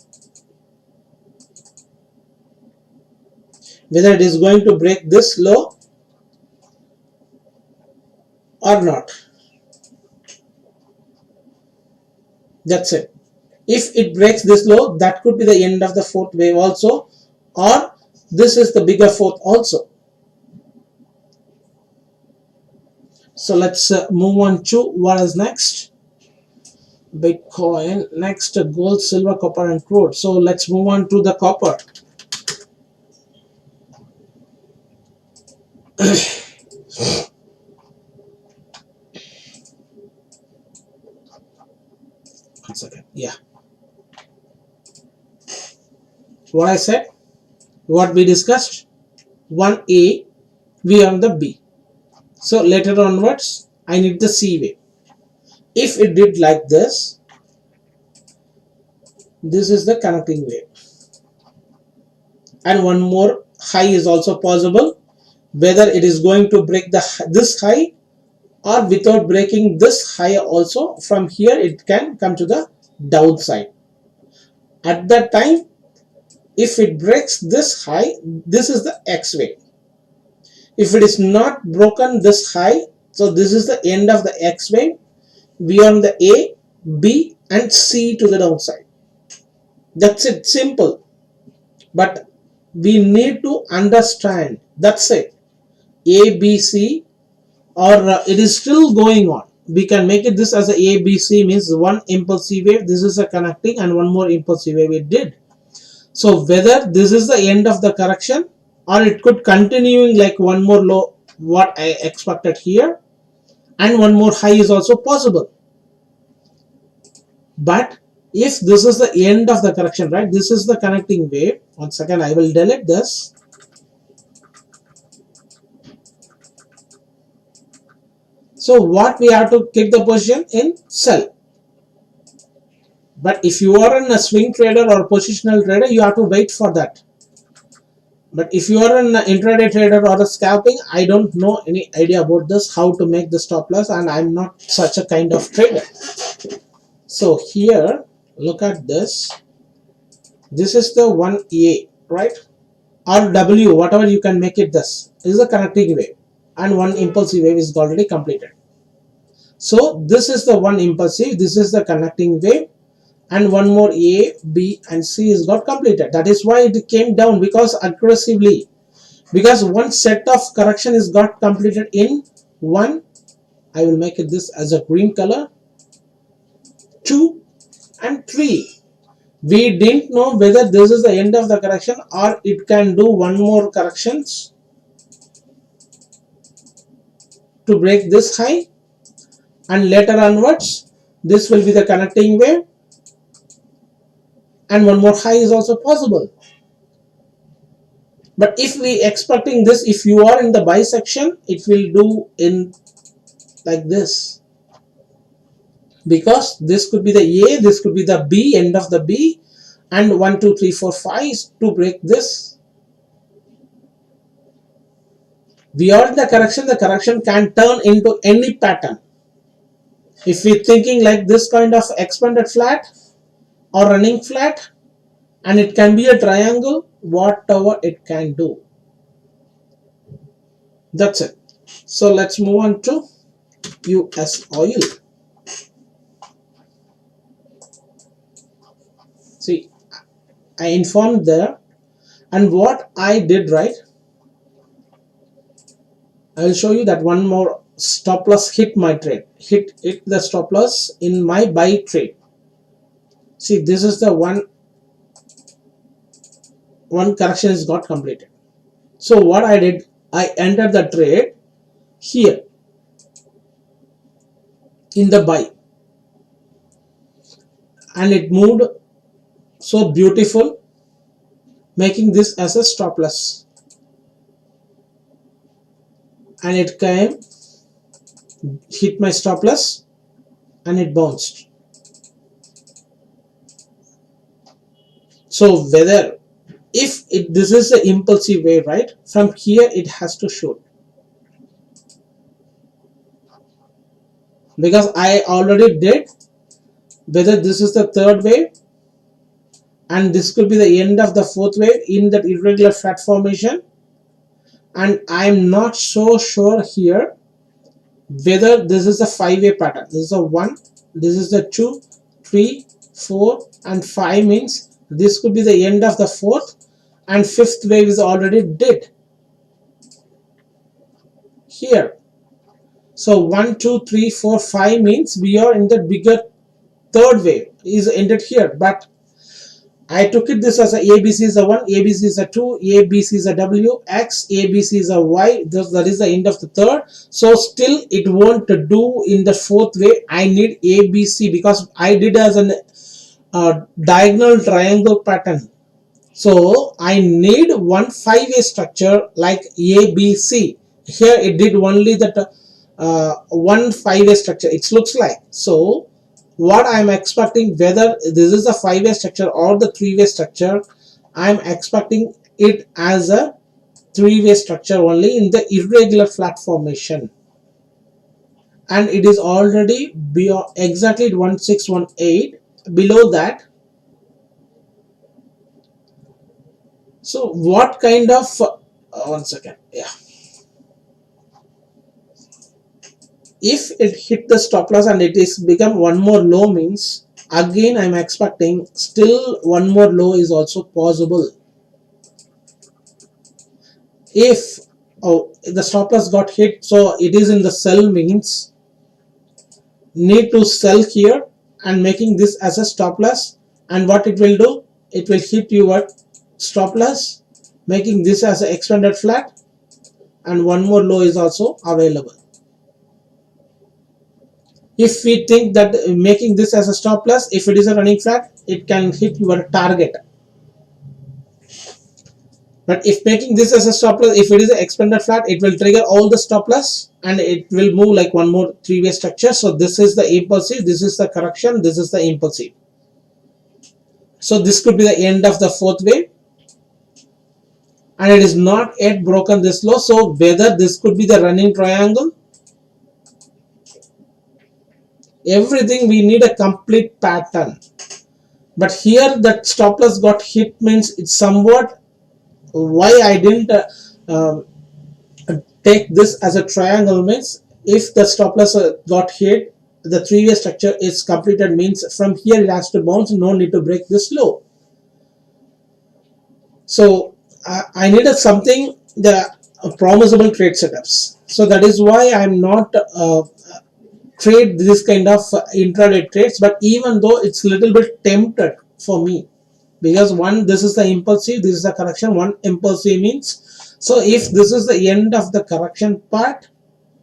Whether it is going to break this low or not. That's it. If it breaks this low, that could be the end of the fourth wave also, or this is the bigger fourth also. So let's move on to what is next. Bitcoin, next gold, silver, copper and crude. So let's move on to the copper. One second. Yeah, what I said, what we discussed, 1A, we are on the B. So later onwards I need the C wave. If it did like this is the connecting wave, and one more high is also possible, whether it is going to break this high, or without breaking this high also, from here it can come to the downside. At that time, if it breaks this high, this is the X wave. If it is not broken this high, so this is the end of the X wave. We are on the A, B and C to the downside. That's it, simple. But we need to understand, that's it, A, B, C, or it is still going on. We can make it this as a B, C, means one impulsive wave, this is a connecting, and one more impulsive wave it did. So whether this is the end of the correction, or it could continuing like one more low, what I expected here, and one more high is also possible. But if this is the end of the correction, right, this is the connecting wave. Once again I will delete this. So what we have to keep the position in sell. But if you are in a swing trader or positional trader, you have to wait for that. But if you are an intraday trader or a scalping, I don't know any idea about this, how to make the stop loss, and I'm not such a kind of trader. So here, look at this. This is the 1A, right? Or W, whatever you can make it, this is a connecting wave, and one impulsive wave is already completed. So this is the one impulsive, this is the connecting wave, and one more A, B and C is got completed. That is why it came down, because aggressively, because one set of correction is got completed in 1, I will make it this as a green color, 2 and 3. We didn't know whether this is the end of the correction or it can do one more corrections to break this high, and later onwards this will be the connecting wave, and one more high is also possible. But if we expecting this, if you are in the buy section, it will do in like this, because this could be the A, this could be the B, end of the B, and 1 2 3 4 5 to break this. We are in the correction can turn into any pattern. If we thinking like this kind of expanded flat or running flat, and it can be a triangle, whatever it can do. That's it. So let's move on to US oil. See, I informed there, and what I did, right, I will show you that one more stop loss hit my trade, hit the stop loss in my buy trade. See, this is the one correction is got completed. So what I did, I entered the trade here in the buy, and it moved so beautiful, making this as a stop loss, and it came, hit my stop loss, and it bounced. So whether if this is the impulsive wave, right, from here it has to shoot, because I already did whether this is the third wave and this could be the end of the fourth wave in that irregular flat formation, and I'm not so sure here whether this is a 5-way pattern. This is a 1, this is the 2, 3, 4 and 5 means this could be the end of the fourth, and fifth wave is already dead here. So 1, 2, 3, 4, 5 means we are in the bigger third wave is ended here, but I took it this as a ABC is a 1, ABC is a 2, ABC is a W, X, ABC is a Y. That is the end of the third. So still it won't do in the fourth way. I need ABC because I did as an diagonal triangle pattern. So I need one 5-way structure like ABC. Here it did only that one 5-way structure. It looks like. So what I'm expecting, whether this is a 5-way structure or the 3-way structure, I'm expecting it as a 3-way structure only in the irregular flat formation, and it is already beyond exactly at 1618. Below that, so what kind of 1 second, yeah, if it hit the stop loss and it is become one more low means again I'm expecting still one more low is also possible. If the stop loss got hit, so it is in the sell means need to sell here and making this as a stop loss, and what it will do, it will hit your stop loss making this as an expanded flat, and one more low is also available. If we think that making this as a stop loss, if it is a running flat, it can hit your target. But if making this as a stop loss, if it is an expanded flat, it will trigger all the stop loss and it will move like one more 3-way structure. So this is the impulsive, this is the correction, this is the impulsive. So this could be the end of the fourth wave, and it is not yet broken this low. So whether this could be the running triangle, everything we need a complete pattern. But here that stop loss got hit means it's somewhat why I didn't take this as a triangle means if the stop loss got hit, the 3-way structure is completed means from here it has to bounce, no need to break this low. So I needed something, the promisable trade setups. So that is why I'm not trade this kind of intraday trades, but even though it's a little bit tempted for me, because one, this is the impulsive, this is the correction, one impulsive means, so if this is the end of the correction part,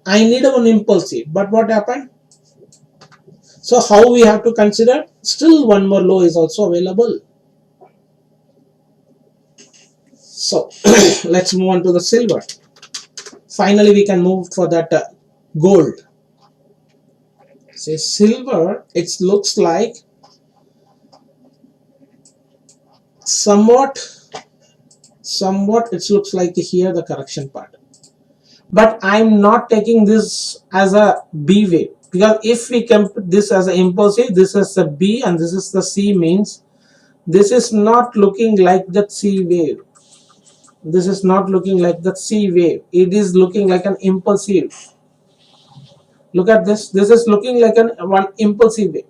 I need one impulsive, but what happened? So how we have to consider, still one more low is also available. So let's move on to the silver. Finally we can move for that gold. Say silver, it looks like somewhat it looks like here the correction part, but I'm not taking this as a B wave, because if we compare this as an impulsive, this is the B and this is the C means this is not looking like that C wave, this is not looking like the C wave, it is looking like an impulsive. Look at this, this is looking like an one impulsive wave,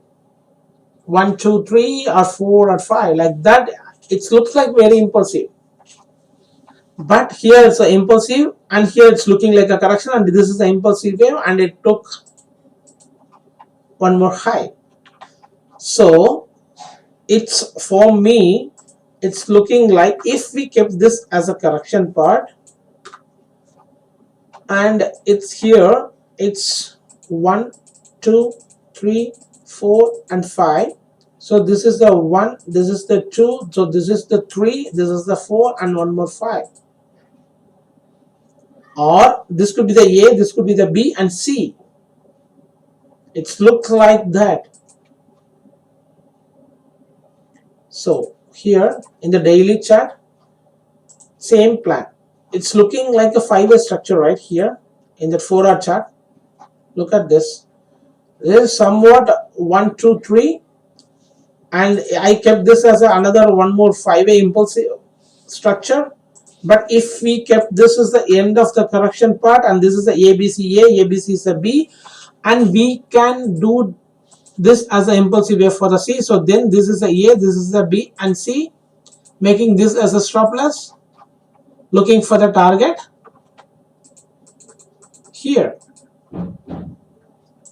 1, 2, 3 or 4 or 5 like that, it looks like very impulsive. But here it's an impulsive and here it's looking like a correction, and this is the impulsive wave and it took one more high. So it's, for me it's looking like if we kept this as a correction part and it's here, it's 1, 2, 3, 4 and 5. So this is the 1, this is the 2, so this is the 3, this is the 4 and one more 5. Or this could be the A, this could be the B and C. It looks like that. So here in the daily chart, same plan. It's looking like a 5-way structure right here in the 4-hour chart. Look at this. There is somewhat 1, 2, 3, and I kept this as another one more 5-way impulsive structure. But if we kept this as the end of the correction part and this is the ABC A, ABC is a B, and we can do this as an impulsive wave for the C. So then this is the A, this is the B and C, making this as a stop loss, looking for the target here.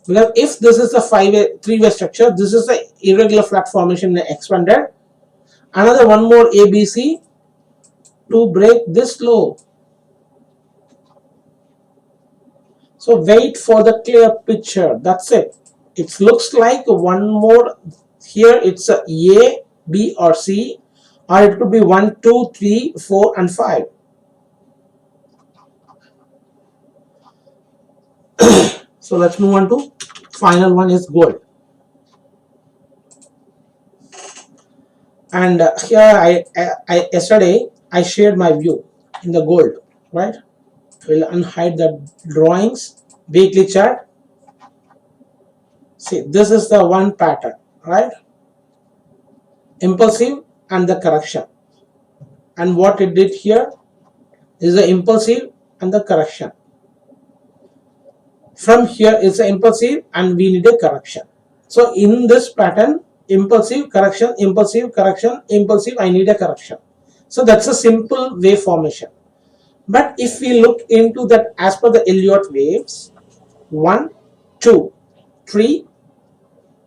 Because if this is a three-way structure, this is the irregular flat formation expanded. Another one more ABC to break this low. So wait for the clear picture. That's it. It looks like one more here. It's a B or C, or it could be 1, 2, 3, 4 and 5. So let's move on to final one is gold. And here yesterday I shared my view in the gold, right? We'll unhide the drawings, weekly chart. See, this is the one pattern, right? Impulsive and the correction. And what it did here is the impulsive and the correction. From here is the impulsive and we need a correction. So in this pattern, impulsive, correction, impulsive, correction, impulsive, I need a correction. So that's a simple wave formation. But if we look into that as per the Elliott waves, 1, 2, 3,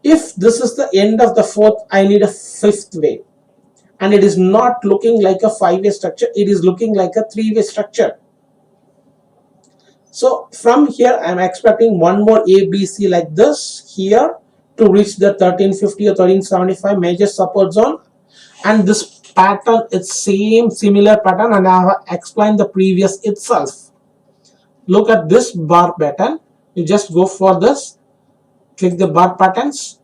if this is the end of the fourth, I need a fifth wave. And it is not looking like a 5-way structure, it is looking like a 3-way structure. So from here I am expecting one more ABC like this here to reach the 1350 or 1375 major support zone, and this pattern is similar pattern, and I have explained the previous itself. Look at this bar pattern. You just go for this, click the bar patterns,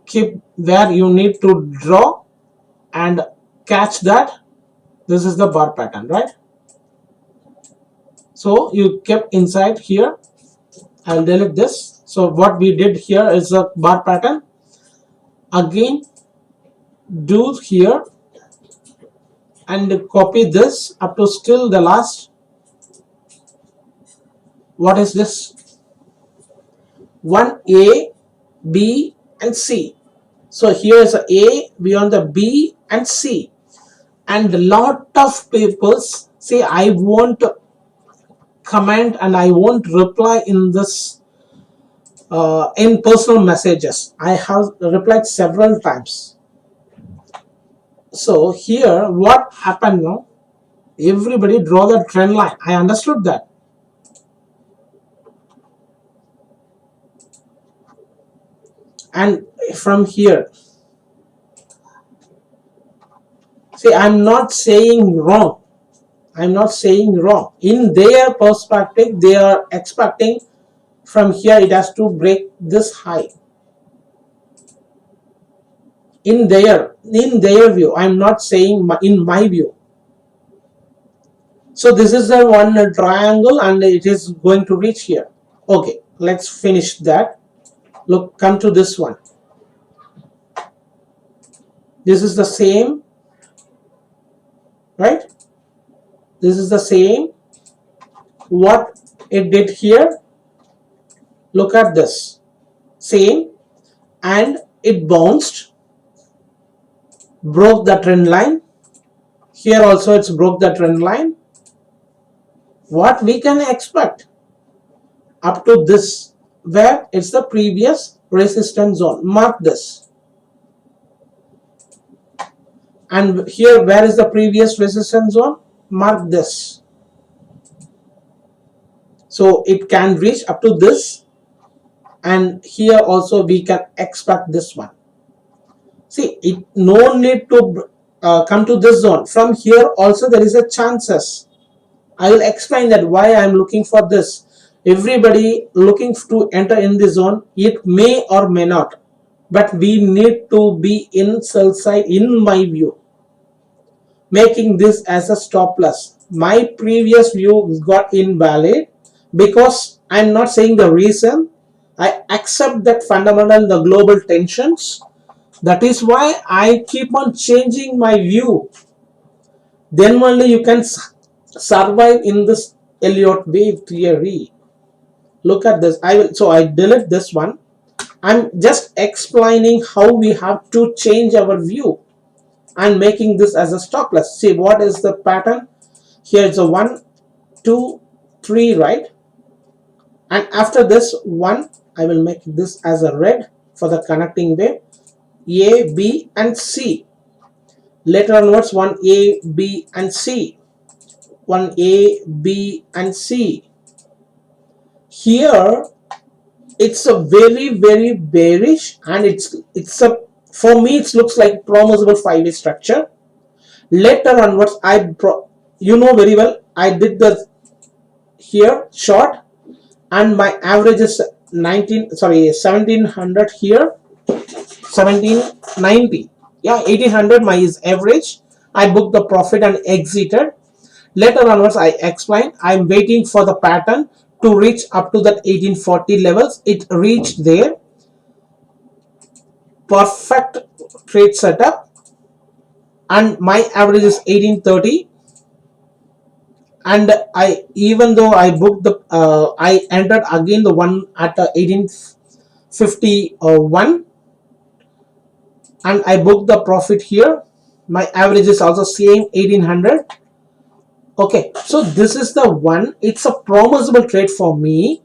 keep where you need to draw and catch that. This is the bar pattern, right? So you kept inside here. I'll delete this. So what we did here is a bar pattern. Again, do here and copy this up to still the last. What is this? 1A, B and C. So here is A, beyond the B and C. And a lot of people say I won't comment and I won't reply in this in personal messages. I have replied several times. So here what happened now? Everybody draw the trend line. I understood that. And from here, see, I'm not saying wrong. I'm not saying wrong. In their perspective, they are expecting from here it has to break this high. In their view, I'm not saying in my view. So this is the one triangle and it is going to reach here. Okay, let's finish that. Look, come to this one. This is the same, right? This is the same. What it did here, look at this, same, and it bounced, broke the trend line. Here also it's broke the trend line. What we can expect up to this, where it's the previous resistance zone. Mark this. And here where is the previous resistance zone? Mark this. So it can reach up to this, and here also we can expect this one. See, it no need to come to this zone. From here also there is a chances. I will explain that why I am looking for this. Everybody looking to enter in this zone, it may or may not, but we need to be in sell side in my view, making this as a stop loss. My previous view got invalid because I'm not saying the reason. I accept that fundamental, the global tensions. That is why I keep on changing my view. Then only you can survive in this Elliott wave theory. Look at this. I delete this one I'm just explaining how we have to change our view and making this as a stop loss. See what is the pattern. Here's a 1, 2, 3, right? And after this one, I will make this as a red for the connecting wave. A, B and C. Later onwards, 1A, B and C. 1A, B and C. Here it's a very bearish, and it's a, for me it looks like promisable 5-way structure. Later onwards, you know very well, I did the here short, and my average is 1700 here, 1790, yeah, 1800 my is average. I booked the profit and exited. Later onwards, I explained I'm waiting for the pattern to reach up to that 1840 levels. It reached there. Perfect trade setup, and my average is 1830. And I, even though I booked the I entered again the one at 1851, and I booked the profit here. My average is also same 1800. Okay, so this is the one. It's a promisable trade for me.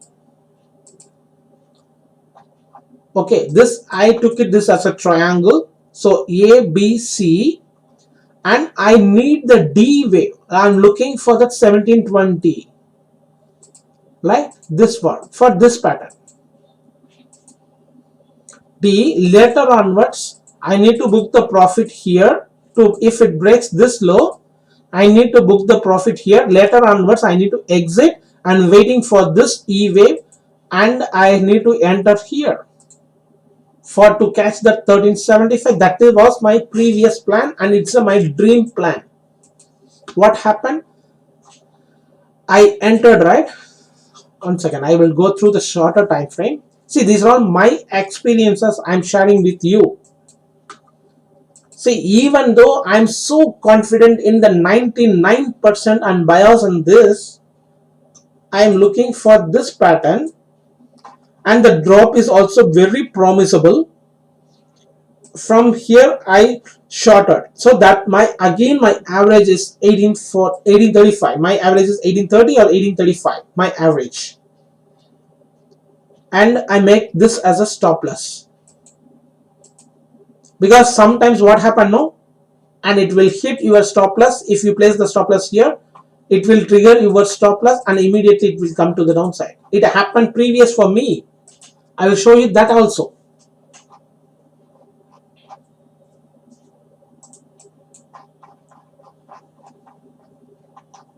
Okay, this I took it this as a triangle. So A, B, C, and I need the D wave. I'm looking for that 1720, like this one for this pattern. D, later onwards, I need to book the profit here. To, if it breaks this low, I need to book the profit here. Later onwards, I need to exit and waiting for this E wave, and I need to enter here for to catch that 1375. That was my previous plan, and it's my dream plan. What happened? I entered, right? 1 second, I will go through the shorter time frame. See, these are all my experiences I'm sharing with you. See, even though I'm so confident in the 99% and bias on this, I'm looking for this pattern, and the drop is also very promisable. From here I shorted, so that my again my average is 1835. My average is 1830 or 1835, my average, and I make this as a stop loss, because sometimes what happen, no, and it will hit your stop loss. If you place the stop loss here, it will trigger your stop loss and immediately it will come to the downside. It happened previous for me. I will show you that also.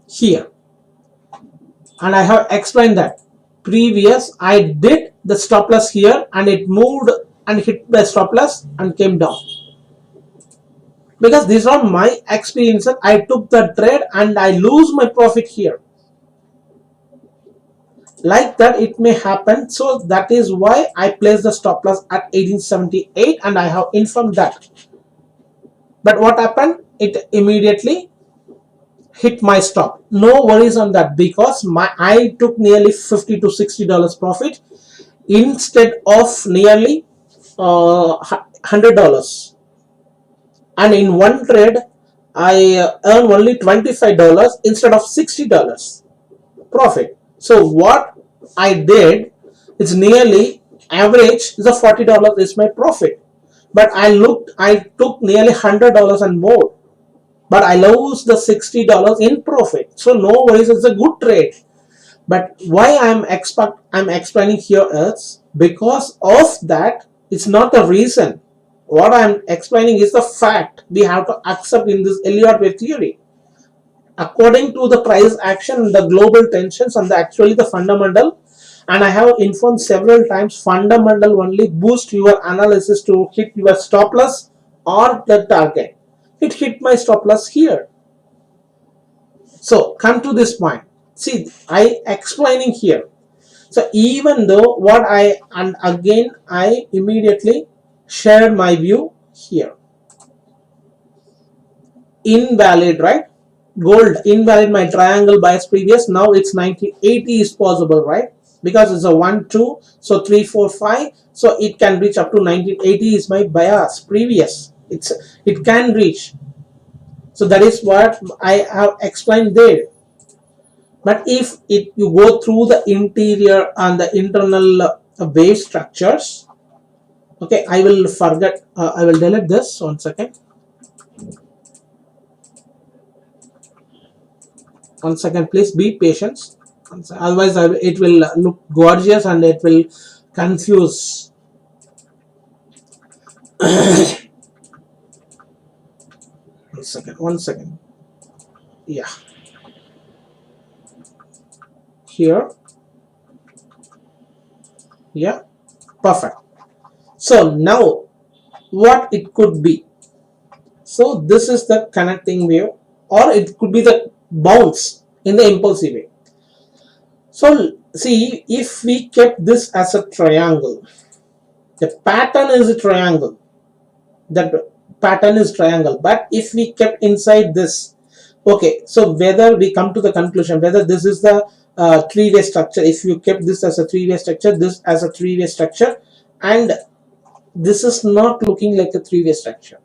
Here, and I have explained that previous I did the stop loss here, and it moved and hit the stop loss and came down, because these are my experiences. I took the trade and I lose my profit here, like that it may happen. So that is why I placed the stop loss at 1878, and I have informed that. But what happened? It immediately hit my stop. No worries on that, because I took nearly $50 to $60 profit instead of nearly $100. And in one trade, I earn only $25 instead of $60 profit. So what I did is nearly average is a $40 is my profit. But I took nearly $100 and more, but I lose the $60 in profit. So no worries, it's a good trade. But why I'm explaining here is because of that. It's not the reason. What I'm explaining is the fact we have to accept in this Elliott wave theory. According to the price action, the global tensions, and actually the fundamental, and I have informed several times, fundamental only boost your analysis to hit your stop loss or the target. It hit my stop loss here. So come to this point. See, I explaining here. So even though what and again I immediately shared my view here. Invalid, right? Gold invalid, my triangle bias previous. Now it's 1980 is possible, right? because it's a 1 2, so 3 4 5, so it can reach up to 1980 is my bias previous. It can reach. So that is what I have explained there. But if you go through the interior and the internal wave structures, okay, I will forget, I will delete this 1 second. 1 second, please be patient. Otherwise it will look gorgeous and it will confuse. 1 second. Yeah, here, yeah, perfect. So now what it could be, so this is the connecting wave, or it could be the bounce in the impulsive wave. So see, if we kept this as a triangle, the pattern is a triangle, that pattern is triangle, but if we kept inside this, okay, so whether we come to the conclusion whether this is the three-way structure, if you kept this as a three-way structure, this as a three-way structure, and this is not looking like a three-way structure.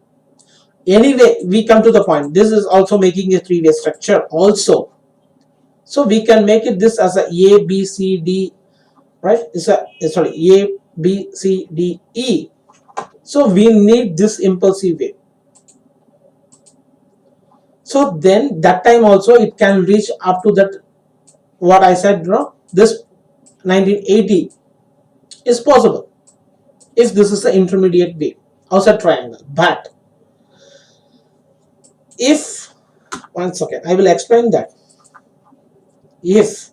Anyway, we come to the point, this is also making a three-way structure also. So we can make it this as a B C D, right? It's a, sorry, A B C D E. So we need this impulsive wave. So then that time also it can reach up to that, what I said, no, this 1980 is possible if this is the intermediate wave outside triangle. But if, 1 second, I will explain that. If,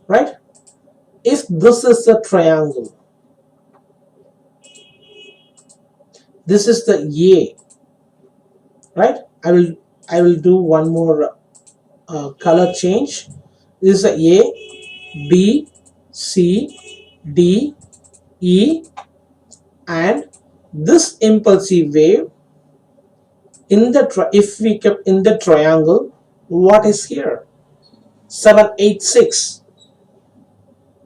right, if this is the triangle, this is the A, right, I will do one more color change. This is a B C D E, and this impulsive wave in the if we kept in the triangle, what is here? 786.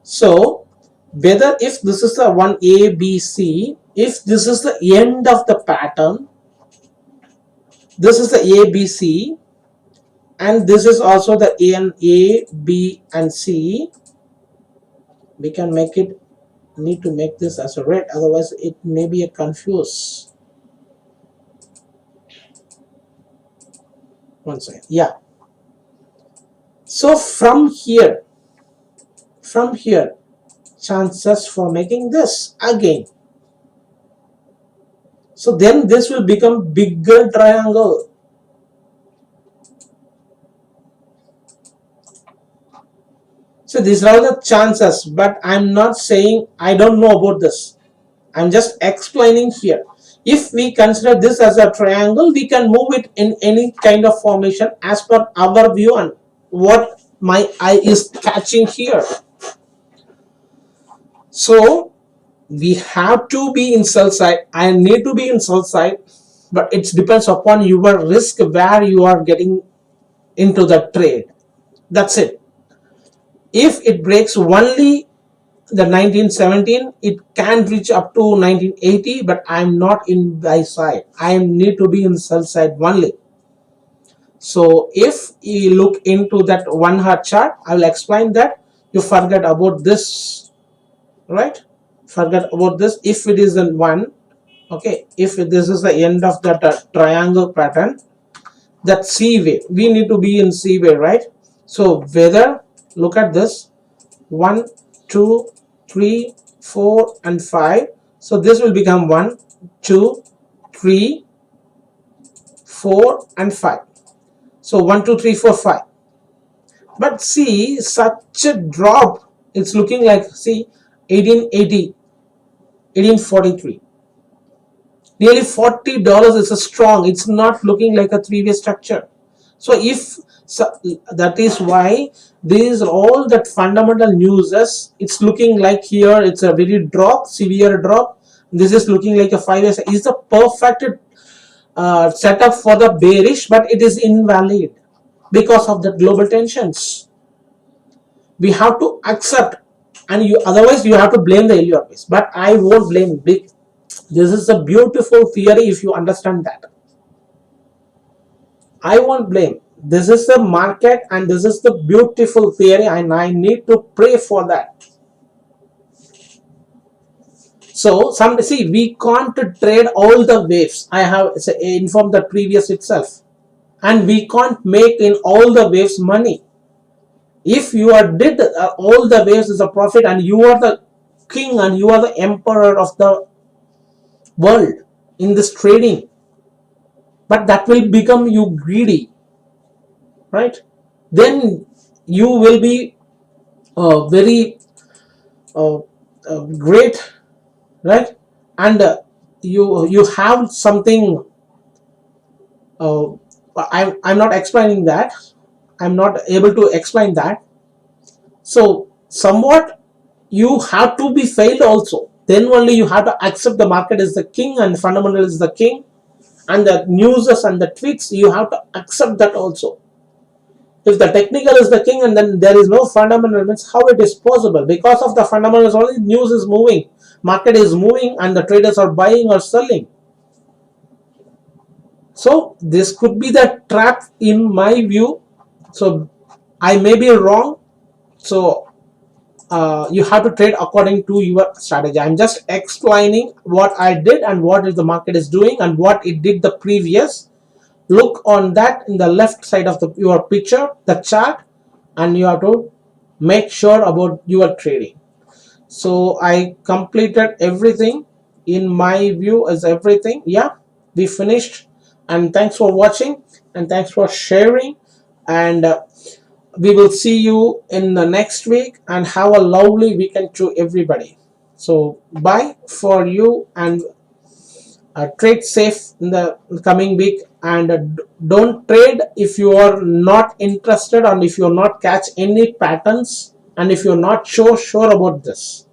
So whether if this is the one ABC, if this is the end of the pattern, this is the ABC, and this is also the A, B and C, we can make it, need to make this as a red, otherwise it may be a confuse. 1 second, yeah. So from here, chances for making this again. So then this will become bigger triangle. So these are the chances, but I'm not saying I don't know about this. I'm just explaining here. If we consider this as a triangle, we can move it in any kind of formation as per our view and what my eye is catching here. So we have to be in sell side. I need to be in sell side, but it depends upon your risk where you are getting into the trade. That's it. If it breaks only the 1917, it can reach up to 1980, but I'm not in buy side. I need to be in sell side only. So if you look into that 1 hour chart, I will explain that. You forget about this, right? Forget about this. If it is in 1, okay, if this is the end of that triangle pattern, that C wave, we need to be in C wave, right? So whether, look at this, 1 2 3 4 and 5, so this will become 1 2 3 4 and 5. So 1 2 3 4 5. But see, such a drop, it's looking like, see, 1880, 1843, nearly $40 is a strong. It's not looking like a three-way structure. So if that is why these are all that fundamental news. It's looking like here it's a very drop, severe drop. This is looking like a 5-way. Is the perfect setup for the bearish, but it is invalid because of the global tensions. We have to accept and you otherwise you have to blame the Elliott wave. But I won't blame big. This is a beautiful theory if you understand that. I won't blame. This is the market and this is the beautiful theory, and I need to pray for that. So some see, we can't trade all the waves. I have informed the previous itself, and we can't make in all the waves money. If you are did all the waves is a profit, and you are the king and you are the emperor of the world in this trading, but that will become you greedy, right? Then you will be very great, right? And you have something. I'm not explaining that. I'm not able to explain that. So somewhat you have to be failed also. Then only you have to accept the market is the king and fundamental is the king, and the newses and the tweets you have to accept that also. If the technical is the king and then there is no fundamental, means how it is possible? Because of the fundamentals only news is moving, market is moving, and the traders are buying or selling. So this could be the trap in my view. So I may be wrong. So you have to trade according to your strategy. I'm just explaining what I did and what is the market is doing and what it did the previous. Look on that in the left side of your picture, the chart, and you have to make sure about your trading. So I completed everything. In my view is everything. Yeah, we finished, and thanks for watching and thanks for sharing, and we will see you in the next week, and have a lovely weekend to everybody. So bye for you, and trade safe in the coming week, and don't trade if you are not interested, and if you're not catch any patterns, and if you're not sure about this.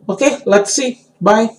Okay, let's see. Bye.